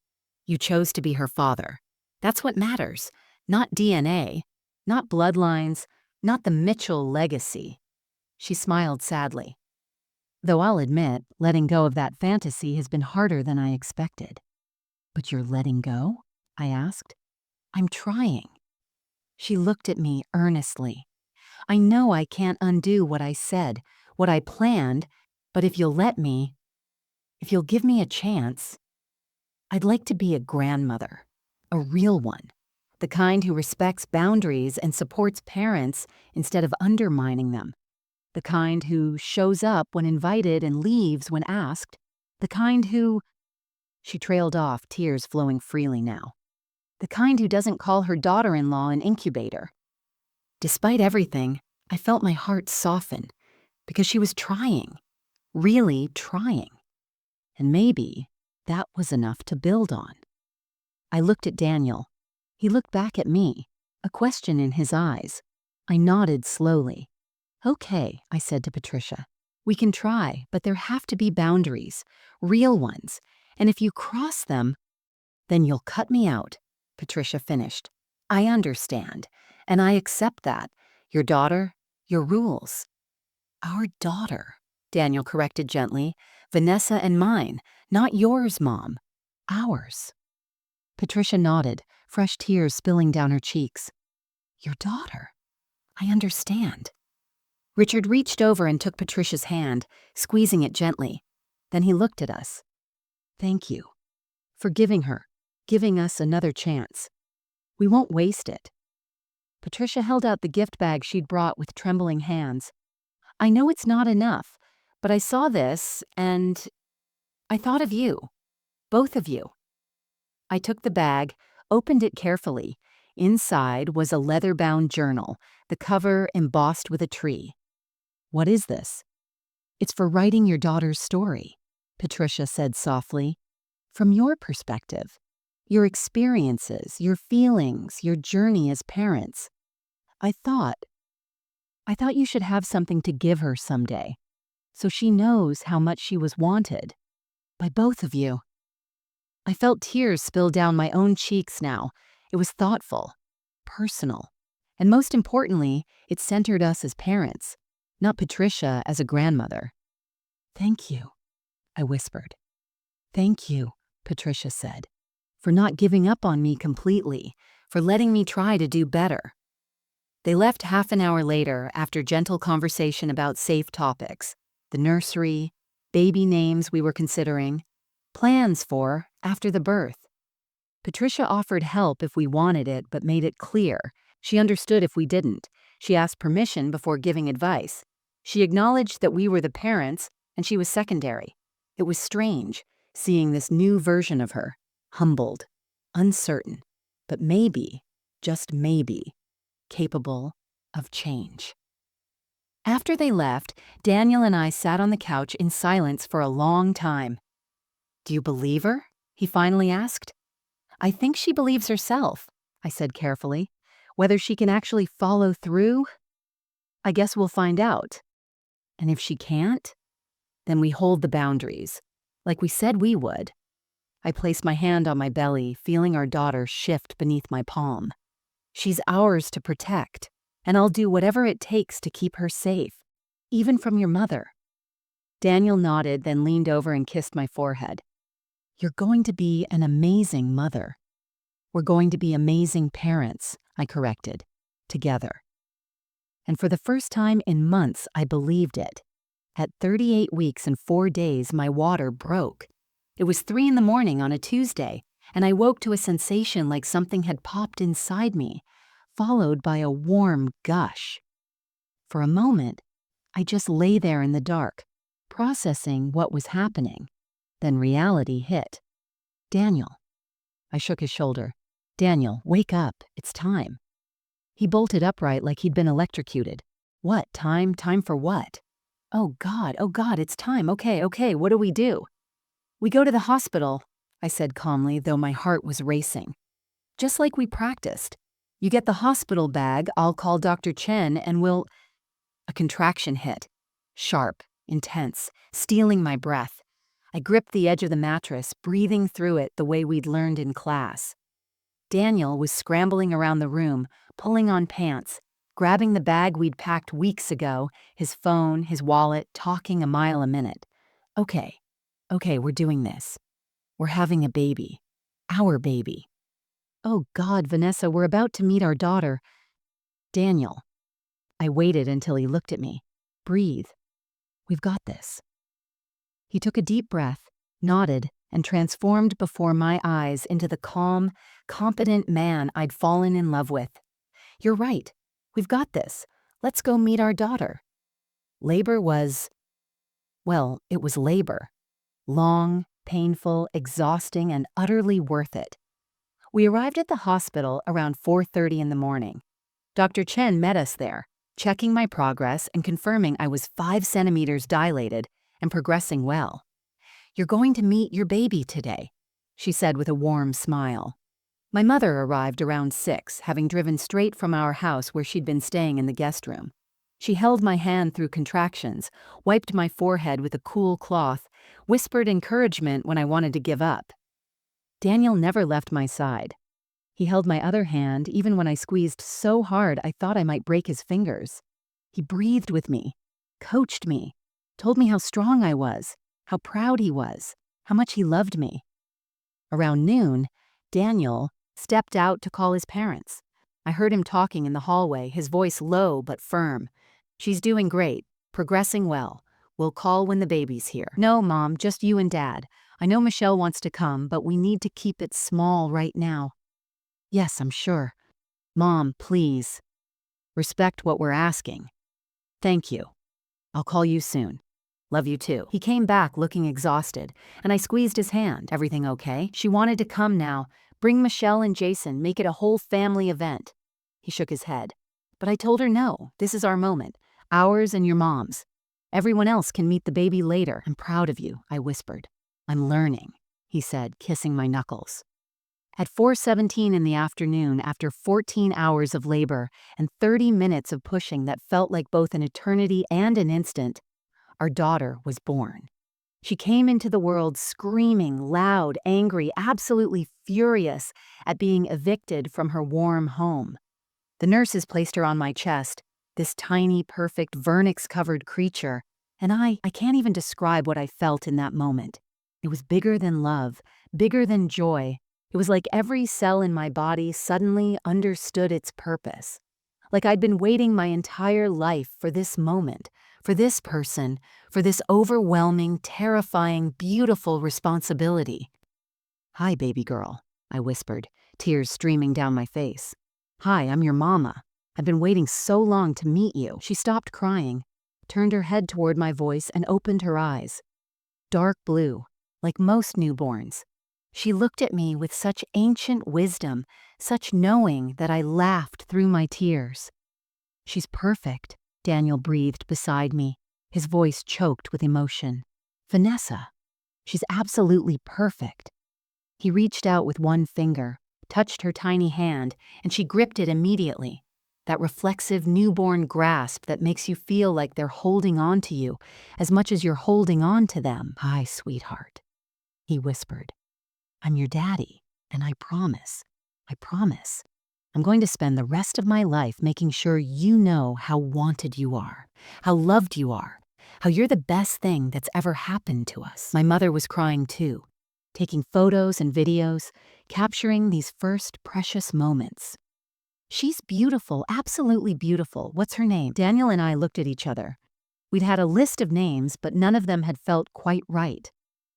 You chose to be her father. That's what matters. Not DNA, not bloodlines, not the Mitchell legacy. She smiled sadly. Though I'll admit, letting go of that fantasy has been harder than I expected. But you're letting go? I asked. I'm trying. She looked at me earnestly. I know I can't undo what I said, what I planned, but if you'll let me, if you'll give me a chance, I'd like to be a grandmother, a real one, the kind who respects boundaries and supports parents instead of undermining them, the kind who shows up when invited and leaves when asked, the kind who... She trailed off, tears flowing freely now. The kind who doesn't call her daughter-in-law an incubator. Despite everything, I felt my heart soften because she was trying, really trying. And maybe that was enough to build on. I looked at Daniel. He looked back at me, a question in his eyes. I nodded slowly. Okay, I said to Patricia. We can try, but there have to be boundaries, real ones. And if you cross them, then you'll cut me out, Patricia finished. I understand, and I accept that. Your daughter, your rules. Our daughter, Daniel corrected gently. Vanessa and mine, not yours, Mom. Ours. Patricia nodded, fresh tears spilling down her cheeks. Your daughter. I understand. Richard reached over and took Patricia's hand, squeezing it gently. Then he looked at us. Thank you. For giving her, giving us another chance. We won't waste it. Patricia held out the gift bag she'd brought with trembling hands. I know it's not enough, but I saw this and I thought of you. Both of you. I took the bag, opened it carefully. Inside was a leather-bound journal, the cover embossed with a tree. What is this? It's for writing your daughter's story, Patricia said softly. From your perspective, your experiences, your feelings, your journey as parents. I thought you should have something to give her someday, so she knows how much she was wanted. By both of you. I felt tears spill down my own cheeks now. It was thoughtful, personal, and most importantly, it centered us as parents, not Patricia as a grandmother. Thank you, I whispered. Thank you, Patricia said, for not giving up on me completely, for letting me try to do better. They left half an hour later after gentle conversation about safe topics, the nursery, baby names we were considering, plans for after the birth. Patricia offered help if we wanted it, but made it clear. She understood if we didn't. She asked permission before giving advice. She acknowledged that we were the parents, and she was secondary. It was strange, seeing this new version of her, humbled, uncertain, but maybe, just maybe, capable of change. After they left, Daniel and I sat on the couch in silence for a long time. Do you believe her? He finally asked. I think she believes herself, I said carefully. Whether she can actually follow through? I guess we'll find out. And if she can't, then we hold the boundaries, like we said we would. I placed my hand on my belly, feeling our daughter shift beneath my palm. She's ours to protect, and I'll do whatever it takes to keep her safe, even from your mother. Daniel nodded, then leaned over and kissed my forehead. You're going to be an amazing mother. We're going to be amazing parents, I corrected, together. And for the first time in months, I believed it. At 38 weeks and 4 days, my water broke. It was 3 a.m. on a Tuesday, and I woke to a sensation like something had popped inside me, followed by a warm gush. For a moment, I just lay there in the dark, processing what was happening. Then reality hit. Daniel. I shook his shoulder. Daniel, wake up. It's time. He bolted upright like he'd been electrocuted. What? Time? Time for what? Oh God, it's time. Okay, what do we do? We go to the hospital, I said calmly, though my heart was racing. Just like we practiced. You get the hospital bag, I'll call Dr. Chen, and we'll... A contraction hit. Sharp, intense, stealing my breath. I gripped the edge of the mattress, breathing through it the way we'd learned in class. Daniel was scrambling around the room, pulling on pants, grabbing the bag we'd packed weeks ago, his phone, his wallet, talking a mile a minute. Okay, we're doing this. We're having a baby. Our baby. Oh God, Vanessa, we're about to meet our daughter. Daniel. I waited until he looked at me. Breathe. We've got this. He took a deep breath, nodded, and transformed before my eyes into the calm, competent man I'd fallen in love with. You're right. We've got this. Let's go meet our daughter. Labor was... well, it was labor. Long, painful, exhausting, and utterly worth it. We arrived at the hospital around 4:30 in the morning. Dr. Chen met us there, checking my progress and confirming I was 5 centimeters dilated and progressing well. You're going to meet your baby today, she said with a warm smile. My mother arrived around 6, having driven straight from our house where she'd been staying in the guest room. She held my hand through contractions, wiped my forehead with a cool cloth, whispered encouragement when I wanted to give up. Daniel never left my side. He held my other hand even when I squeezed so hard I thought I might break his fingers. He breathed with me, coached me, told me how strong I was, how proud he was, how much he loved me. Around noon, Daniel stepped out to call his parents. I heard him talking in the hallway, his voice low but firm. "She's doing great, progressing well. We'll call when the baby's here." "No, Mom, just you and Dad. I know Michelle wants to come, but we need to keep it small right now." "Yes, I'm sure. Mom, please. Respect what we're asking." "Thank you. I'll call you soon. Love you too." He came back looking exhausted, and I squeezed his hand. "Everything okay?" "She wanted to come now. Bring Michelle and Jason, make it a whole family event." He shook his head. "But I told her no, this is our moment. Ours and your mom's. Everyone else can meet the baby later." "I'm proud of you," I whispered. "I'm learning," he said, kissing my knuckles. At 4:17 in the afternoon, after 14 hours of labor and 30 minutes of pushing that felt like both an eternity and an instant, our daughter was born. She came into the world screaming, loud, angry, absolutely furious at being evicted from her warm home. The nurses placed her on my chest, this tiny, perfect, vernix-covered creature, and I can't even describe what I felt in that moment. It was bigger than love, bigger than joy. It was like every cell in my body suddenly understood its purpose. Like I'd been waiting my entire life for this moment, for this person, for this overwhelming, terrifying, beautiful responsibility. "Hi, baby girl," I whispered, tears streaming down my face. "Hi, I'm your mama. I've been waiting so long to meet you." She stopped crying, turned her head toward my voice, and opened her eyes. Dark blue, like most newborns. She looked at me with such ancient wisdom, such knowing that I laughed through my tears. "She's perfect," Daniel breathed beside me, his voice choked with emotion. "Vanessa, she's absolutely perfect." He reached out with one finger, touched her tiny hand, and she gripped it immediately. That reflexive newborn grasp that makes you feel like they're holding on to you as much as you're holding on to them. "Hi, sweetheart," he whispered. "I'm your daddy, and I promise, I'm going to spend the rest of my life making sure you know how wanted you are, how loved you are, how you're the best thing that's ever happened to us." My mother was crying too, taking photos and videos, capturing these first precious moments. "She's beautiful, absolutely beautiful. What's her name?" Daniel and I looked at each other. We'd had a list of names, but none of them had felt quite right.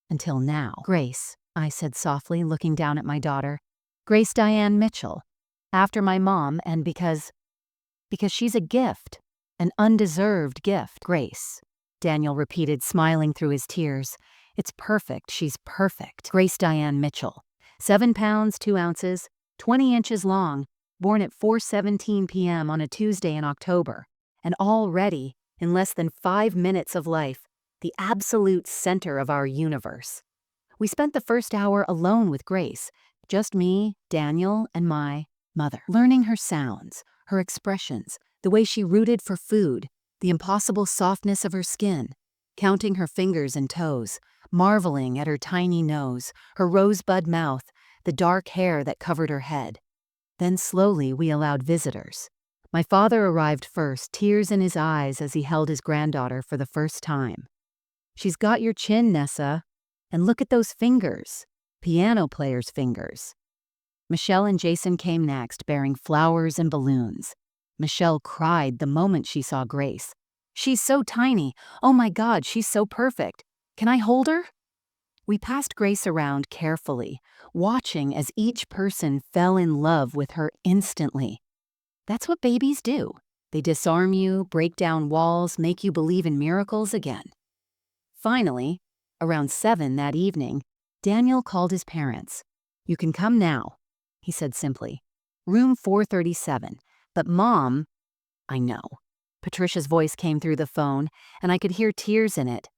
Until now. "Grace," I said softly, looking down at my daughter. "Grace Diane Mitchell. After my mom, and because she's a gift, an undeserved gift." "Grace," Daniel repeated, smiling through his tears. "It's perfect, she's perfect. Grace Diane Mitchell. 7 pounds, 2 ounces, 20 inches long, born at 4:17 p.m. on a Tuesday in October. And already, in less than 5 minutes of life, the absolute center of our universe." We spent the first hour alone with Grace, just me, Daniel, and my mother, learning her sounds, her expressions, the way she rooted for food, the impossible softness of her skin, counting her fingers and toes, marveling at her tiny nose, her rosebud mouth, the dark hair that covered her head. Then slowly we allowed visitors. My father arrived first, tears in his eyes as he held his granddaughter for the first time. "She's got your chin, Nessa. And look at those fingers. Piano player's fingers." Michelle and Jason came next, bearing flowers and balloons. Michelle cried the moment she saw Grace. "She's so tiny. Oh my God, she's so perfect. Can I hold her?" We passed Grace around carefully, watching as each person fell in love with her instantly. That's what babies do. They disarm you, break down walls, make you believe in miracles again. Finally, around 7 that evening, Daniel called his parents. "You can come now," he said simply. "Room 437. But Mom—" "I know." Patricia's voice came through the phone, and I could hear tears in it.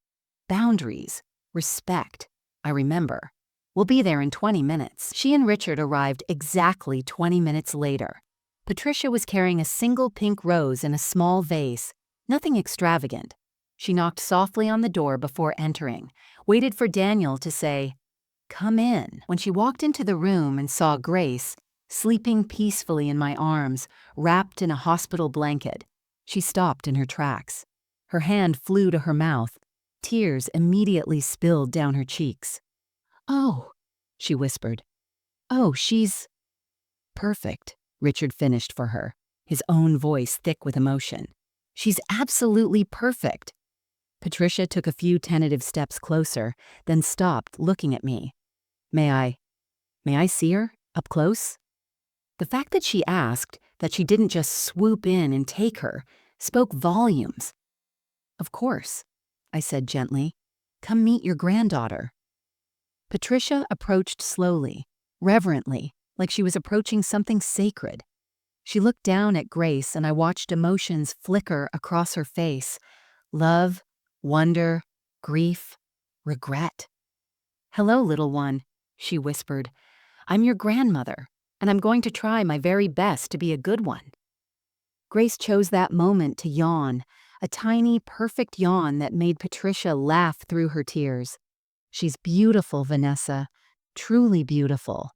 "Boundaries. Respect. I remember. We'll be there in 20 minutes." She and Richard arrived exactly 20 minutes later. Patricia was carrying a single pink rose in a small vase. Nothing extravagant. She knocked softly on the door before entering, waited for Daniel to say, "Come in." When she walked into the room and saw Grace, sleeping peacefully in my arms, wrapped in a hospital blanket, she stopped in her tracks. Her hand flew to her mouth. Tears immediately spilled down her cheeks. "Oh," she whispered. "Oh, she's perfect," Richard finished for her, his own voice thick with emotion. "She's absolutely perfect." Patricia took a few tentative steps closer, then stopped, looking at me. May I see her? Up close?" The fact that she asked, that she didn't just swoop in and take her, spoke volumes. "Of course," I said gently. "Come meet your granddaughter." Patricia approached slowly, reverently, like she was approaching something sacred. She looked down at Grace and I watched emotions flicker across her face. Love, wonder, grief, regret. "Hello, little one," she whispered. "I'm your grandmother, and I'm going to try my very best to be a good one." Grace chose that moment to yawn, a tiny, perfect yawn that made Patricia laugh through her tears. "She's beautiful, Vanessa, truly beautiful."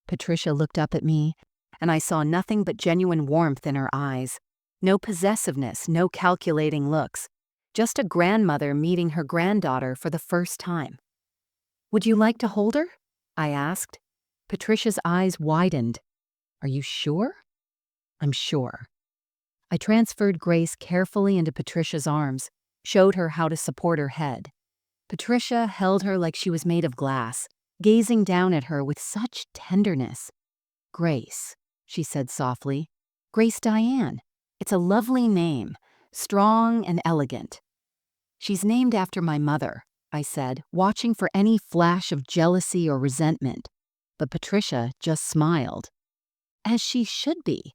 Patricia looked up at me, and I saw nothing but genuine warmth in her eyes. No possessiveness, no calculating looks. Just a grandmother meeting her granddaughter for the first time. "Would you like to hold her?" I asked. Patricia's eyes widened. "Are you sure?" "I'm sure." I transferred Grace carefully into Patricia's arms, showed her how to support her head. Patricia held her like she was made of glass, gazing down at her with such tenderness. "Grace," she said softly. "Grace Diane. It's a lovely name, strong and elegant." "She's named after my mother," I said, watching for any flash of jealousy or resentment. But Patricia just smiled. "As she should be.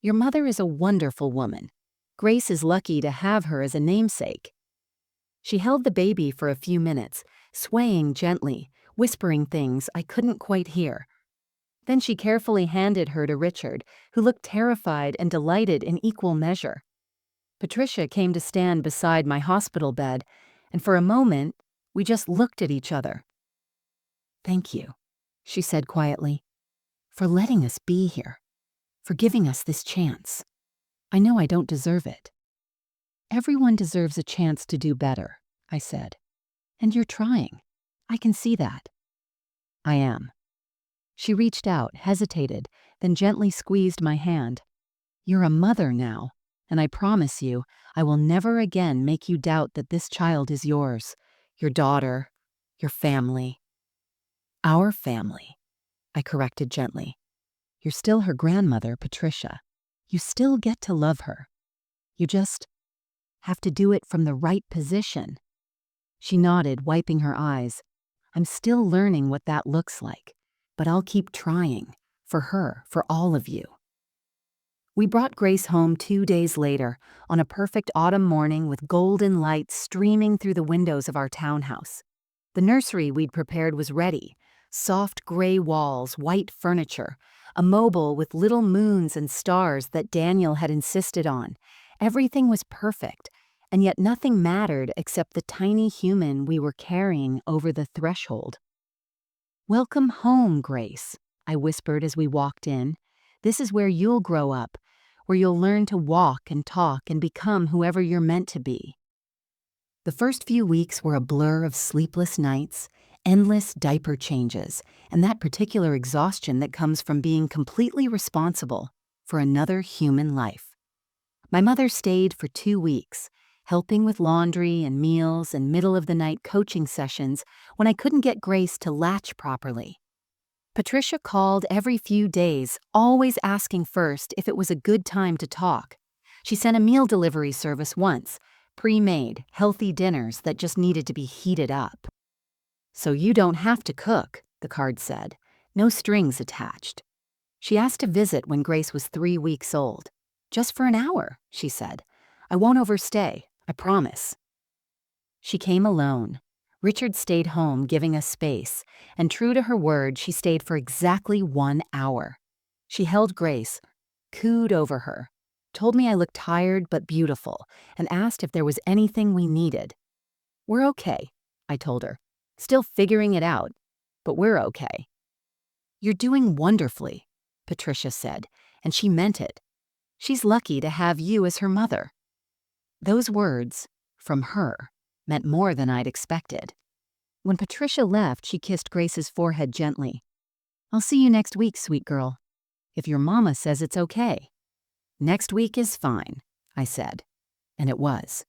Your mother is a wonderful woman. Grace is lucky to have her as a namesake." She held the baby for a few minutes, swaying gently, whispering things I couldn't quite hear. Then she carefully handed her to Richard, who looked terrified and delighted in equal measure. Patricia came to stand beside my hospital bed, and for a moment, we just looked at each other. "Thank you," she said quietly, "for letting us be here, for giving us this chance. I know I don't deserve it." "Everyone deserves a chance to do better," I said. "And you're trying. I can see that." "I am." She reached out, hesitated, then gently squeezed my hand. "You're a mother now, and I promise you, I will never again make you doubt that this child is yours, your daughter, your family." "Our family," I corrected gently. "You're still her grandmother, Patricia. You still get to love her. You just have to do it from the right position." She nodded, wiping her eyes. "I'm still learning what that looks like, but I'll keep trying. For her, for all of you." We brought Grace home 2 days later, on a perfect autumn morning with golden light streaming through the windows of our townhouse. The nursery we'd prepared was ready. Soft gray walls, white furniture, a mobile with little moons and stars that Daniel had insisted on. Everything was perfect, and yet nothing mattered except the tiny human we were carrying over the threshold. "Welcome home, Grace," I whispered as we walked in. "This is where you'll grow up, where you'll learn to walk and talk and become whoever you're meant to be." The first few weeks were a blur of sleepless nights, endless diaper changes, and that particular exhaustion that comes from being completely responsible for another human life. My mother stayed for 2 weeks, helping with laundry and meals and middle-of-the-night coaching sessions when I couldn't get Grace to latch properly. Patricia called every few days, always asking first if it was a good time to talk. She sent a meal delivery service once, pre-made, healthy dinners that just needed to be heated up. "So you don't have to cook," the card said. "No strings attached." She asked to visit when Grace was 3 weeks old. "Just for an hour," she said. "I won't overstay, I promise." She came alone. Richard stayed home, giving us space, and true to her word, she stayed for exactly 1 hour. She held Grace, cooed over her, told me I looked tired but beautiful, and asked if there was anything we needed. "We're okay," I told her. "Still figuring it out, but we're okay." "You're doing wonderfully," Patricia said, and she meant it. She's lucky to have you as her mother. Those words, from her, meant more than I'd expected. When Patricia left, she kissed Grace's forehead gently. "I'll see you next week, sweet girl. If your mama says it's okay." "Next week is fine," I said. And it was.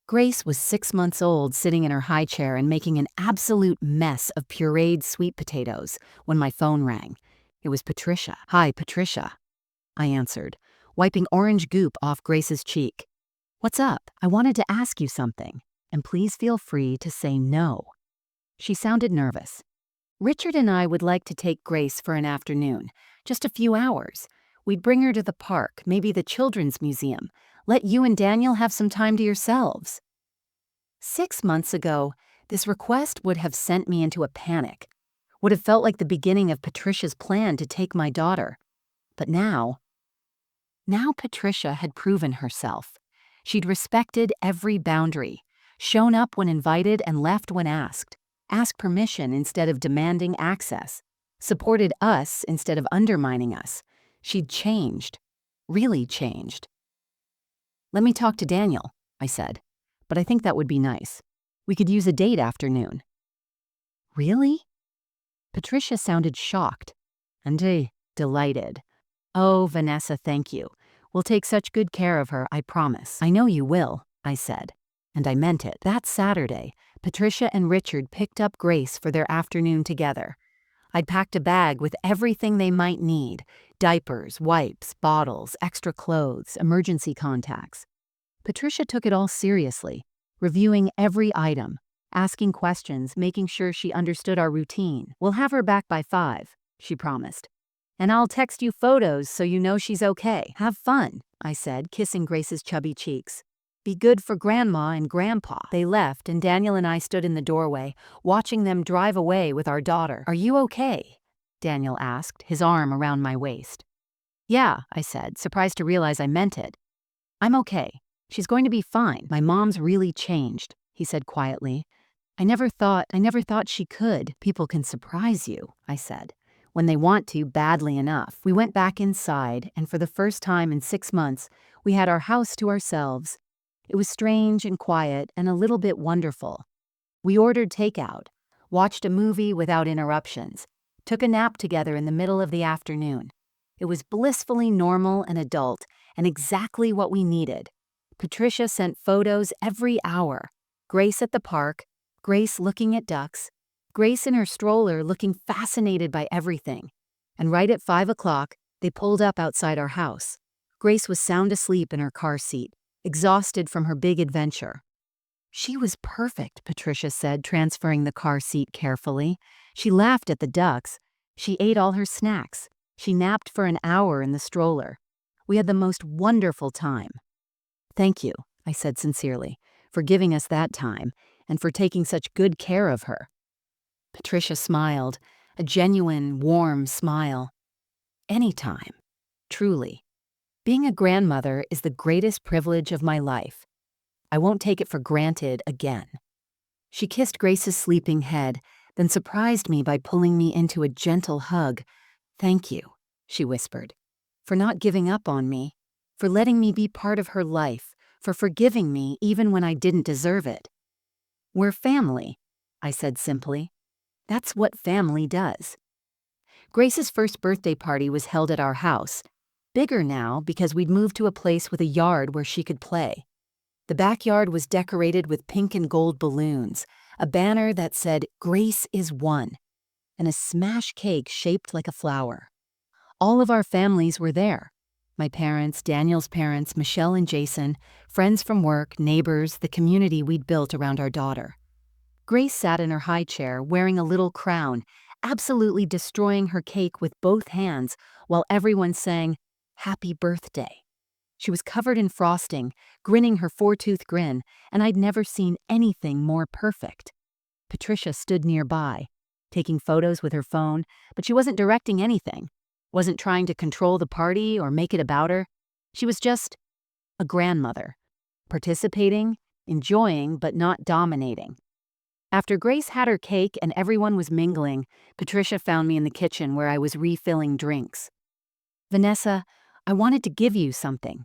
Grace was 6 months old, sitting in her high chair and making an absolute mess of pureed sweet potatoes when my phone rang. It was Patricia. "Hi, Patricia," I answered, wiping orange goop off Grace's cheek. "What's up? I wanted to ask you something, and please feel free to say no." She sounded nervous. "Richard and I would like to take Grace for an afternoon, just a few hours. We'd bring her to the park, maybe the Children's Museum. Let you and Daniel have some time to yourselves." 6 months ago, this request would have sent me into a panic, would have felt like the beginning of Patricia's plan to take my daughter. But now Patricia had proven herself. She'd respected every boundary, shown up when invited and left when asked permission instead of demanding access, supported us instead of undermining us. She'd changed, really changed. "Let me talk to Daniel," I said, "but I think that would be nice. We could use a date afternoon." "Really?" Patricia sounded shocked and delighted. "Oh, Vanessa, thank you. We'll take such good care of her, I promise." "I know you will," I said, and I meant it. That Saturday, Patricia and Richard picked up Grace for their afternoon together. I'd packed a bag with everything they might need: diapers, wipes, bottles, extra clothes, emergency contacts. Patricia took it all seriously, reviewing every item, asking questions, making sure she understood our routine. "We'll have her back by 5, she promised. "And I'll text you photos so you know she's okay. Have fun," I said, kissing Grace's chubby cheeks. "Be good for Grandma and Grandpa." They left, and Daniel and I stood in the doorway, watching them drive away with our daughter. "Are you okay?" Daniel asked, his arm around my waist. "Yeah," I said, surprised to realize I meant it. "I'm okay. She's going to be fine. My mom's really changed," he said quietly. I never thought she could." "People can surprise you," I said, "when they want to badly enough." We went back inside, and for the first time in 6 months, we had our house to ourselves. It was strange and quiet and a little bit wonderful. We ordered takeout, watched a movie without interruptions, took a nap together in the middle of the afternoon. It was blissfully normal and adult, and exactly what we needed. Patricia sent photos every hour. Grace at the park, Grace looking at ducks, Grace in her stroller looking fascinated by everything. And right at 5 o'clock, they pulled up outside our house. Grace was sound asleep in her car seat, exhausted from her big adventure. "She was perfect," Patricia said, transferring the car seat carefully. "She laughed at the ducks. She ate all her snacks. She napped for an hour in the stroller. We had the most wonderful time." "Thank you," I said sincerely, "for giving us that time and for taking such good care of her." Patricia smiled, a genuine, warm smile. "Anytime. Truly. Being a grandmother is the greatest privilege of my life. I won't take it for granted again." She kissed Grace's sleeping head, then surprised me by pulling me into a gentle hug. "Thank you," she whispered, "for not giving up on me, for letting me be part of her life, for forgiving me even when I didn't deserve it." "We're family," I said simply. "That's what family does." Grace's first birthday party was held at our house. Bigger now because we'd moved to a place with a yard where she could play. The backyard was decorated with pink and gold balloons, a banner that said, "Grace is one," and a smash cake shaped like a flower. All of our families were there. My parents, Daniel's parents, Michelle and Jason, friends from work, neighbors, the community we'd built around our daughter. Grace sat in her high chair, wearing a little crown, absolutely destroying her cake with both hands while everyone sang, "Happy Birthday." She was covered in frosting, grinning her 4-tooth grin, and I'd never seen anything more perfect. Patricia stood nearby, taking photos with her phone, but she wasn't directing anything, wasn't trying to control the party or make it about her. She was just a grandmother, participating, enjoying, but not dominating. After Grace had her cake and everyone was mingling, Patricia found me in the kitchen where I was refilling drinks. "Vanessa, I wanted to give you something."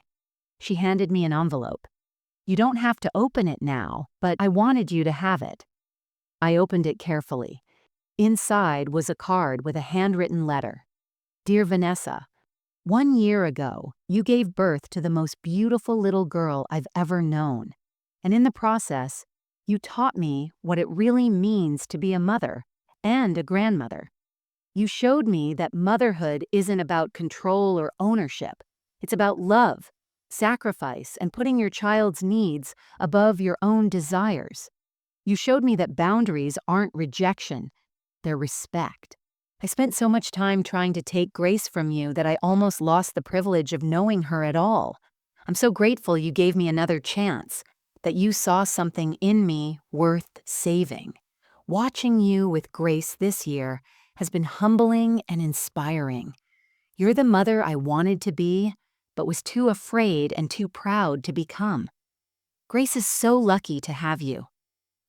She handed me an envelope. "You don't have to open it now, but I wanted you to have it." I opened it carefully. Inside was a card with a handwritten letter. "Dear Vanessa, 1 year ago, you gave birth to the most beautiful little girl I've ever known. And in the process, you taught me what it really means to be a mother and a grandmother. You showed me that motherhood isn't about control or ownership. It's about love, sacrifice, and putting your child's needs above your own desires. You showed me that boundaries aren't rejection, they're respect. I spent so much time trying to take Grace from you that I almost lost the privilege of knowing her at all. I'm so grateful you gave me another chance, that you saw something in me worth saving. Watching you with Grace this year has been humbling and inspiring. You're the mother I wanted to be, but was too afraid and too proud to become. Grace is so lucky to have you.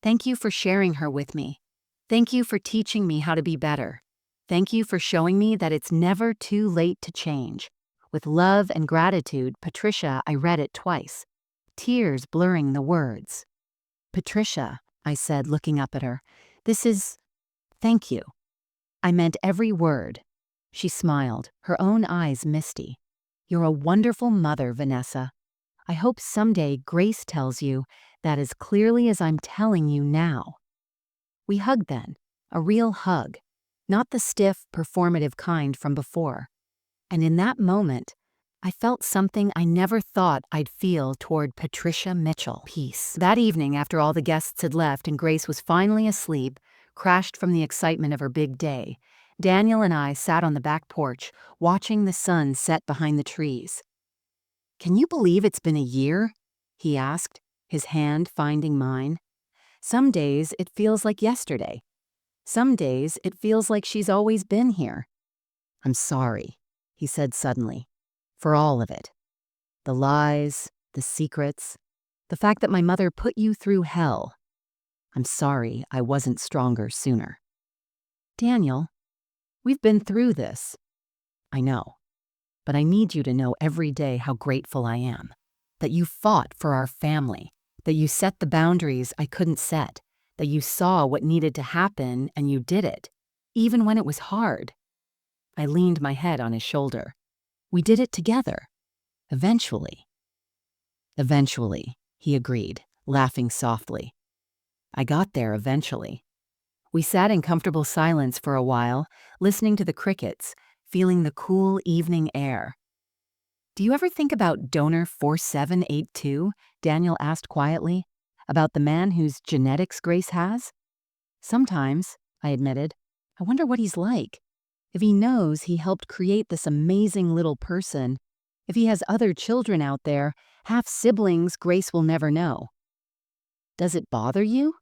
Thank you for sharing her with me. Thank you for teaching me how to be better. Thank you for showing me that it's never too late to change. With love and gratitude, Patricia." I read it twice, tears blurring the words. "Patricia," I said, looking up at her, "this is... thank you. I meant every word." She smiled, her own eyes misty. "You're a wonderful mother, Vanessa. I hope someday Grace tells you that as clearly as I'm telling you now." We hugged then, a real hug, not the stiff, performative kind from before. And in that moment, I felt something I never thought I'd feel toward Patricia Mitchell: peace. That evening, after all the guests had left and Grace was finally asleep, crashed from the excitement of her big day, Daniel and I sat on the back porch, watching the sun set behind the trees. "Can you believe it's been a year?" he asked, his hand finding mine. "Some days it feels like yesterday. Some days it feels like she's always been here." "I'm sorry," he said suddenly, "for all of it. The lies, the secrets, the fact that my mother put you through hell. I'm sorry I wasn't stronger sooner." "Daniel, we've been through this." "I know, but I need you to know every day how grateful I am. That you fought for our family, that you set the boundaries I couldn't set, that you saw what needed to happen and you did it, even when it was hard." I leaned my head on his shoulder. "We did it together. Eventually." "Eventually," he agreed, laughing softly. "I got there eventually." We sat in comfortable silence for a while, listening to the crickets, feeling the cool evening air. "Do you ever think about donor 4782? Daniel asked quietly. "About the man whose genetics Grace has?" "Sometimes," I admitted. "I wonder what he's like. If he knows he helped create this amazing little person, if he has other children out there, half siblings Grace will never know." "Does it bother you?"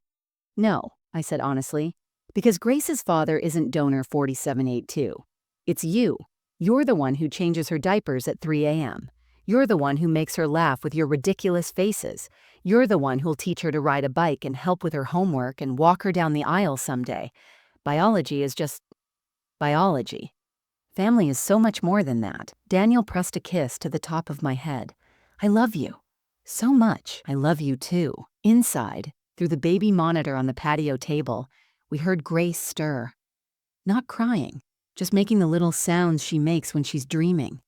"No," I said honestly, "because Grace's father isn't donor 4782. It's you. You're the one who changes her diapers at 3 a.m. You're the one who makes her laugh with your ridiculous faces. You're the one who'll teach her to ride a bike and help with her homework and walk her down the aisle someday. Biology is just biology. Family is so much more than that." Daniel pressed a kiss to the top of my head. "I love you. So much. I love you too." Inside, through the baby monitor on the patio table, we heard Grace stir. Not crying, just making the little sounds she makes when she's dreaming.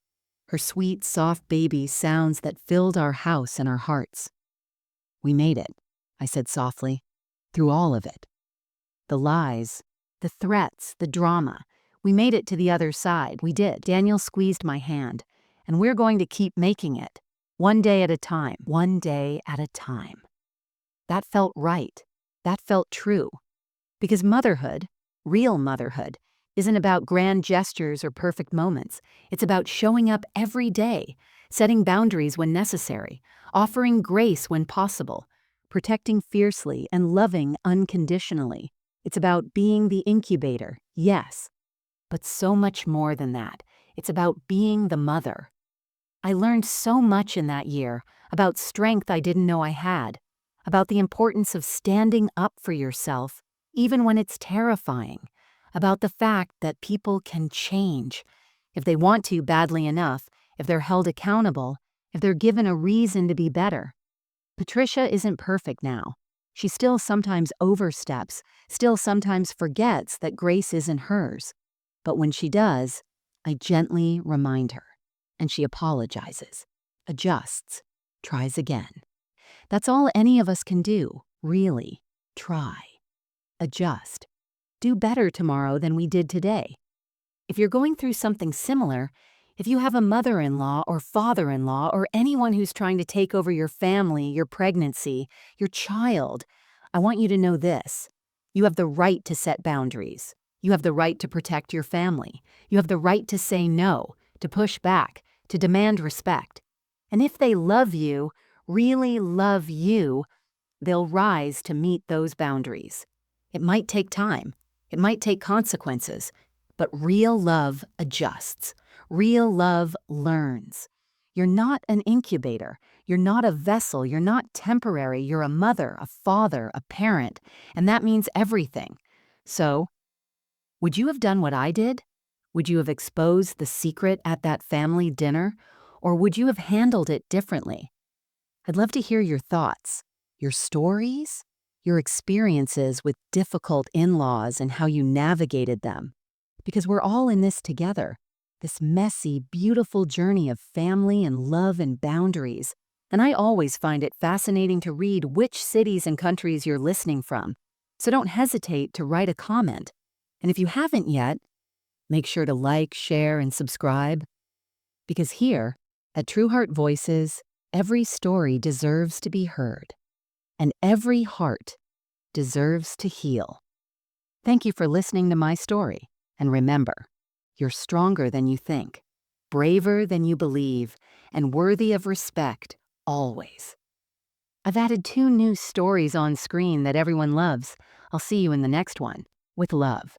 Her sweet, soft baby sounds that filled our house and our hearts. "We made it," I said softly, "through all of it. The lies, the threats, the drama. We made it to the other side. We did." Daniel squeezed my hand. "And we're going to keep making it. One day at a time. One day at a time." That felt right. That felt true. Because motherhood, real motherhood, isn't about grand gestures or perfect moments. It's about showing up every day, setting boundaries when necessary, offering grace when possible, protecting fiercely and loving unconditionally. It's about being the incubator, yes, but so much more than that. It's about being the mother. I learned so much in that year about strength I didn't know I had, about the importance of standing up for yourself, even when it's terrifying, about the fact that people can change if they want to badly enough, if they're held accountable, if they're given a reason to be better. Patricia isn't perfect now. She still sometimes oversteps, still sometimes forgets that grace isn't hers. But when she does, I gently remind her, and she apologizes, adjusts, tries again. That's all any of us can do, really. Try, adjust, do better tomorrow than we did today. If you're going through something similar, if you have a mother-in-law or father-in-law or anyone who's trying to take over your family, your pregnancy, your child, I want you to know this. You have the right to set boundaries. You have the right to protect your family. You have the right to say no, to push back, to demand respect. And if they love you, really love you, they'll rise to meet those boundaries. It might take time. It might take consequences. But real love adjusts. Real love learns. You're not an incubator. You're not a vessel. You're not temporary. You're a mother, a father, a parent. And that means everything. So, would you have done what I did? Would you have exposed the secret at that family dinner? Or would you have handled it differently? I'd love to hear your thoughts, your stories, your experiences with difficult in-laws and how you navigated them. Because we're all in this together, this messy, beautiful journey of family and love and boundaries. And I always find it fascinating to read which cities and countries you're listening from. So don't hesitate to write a comment. And if you haven't yet, make sure to like, share, and subscribe. Because here, at True Heart Voices, every story deserves to be heard, and every heart deserves to heal. Thank you for listening to my story, and remember, you're stronger than you think, braver than you believe, and worthy of respect always. I've added 2 new stories on screen that everyone loves. I'll see you in the next one. With love.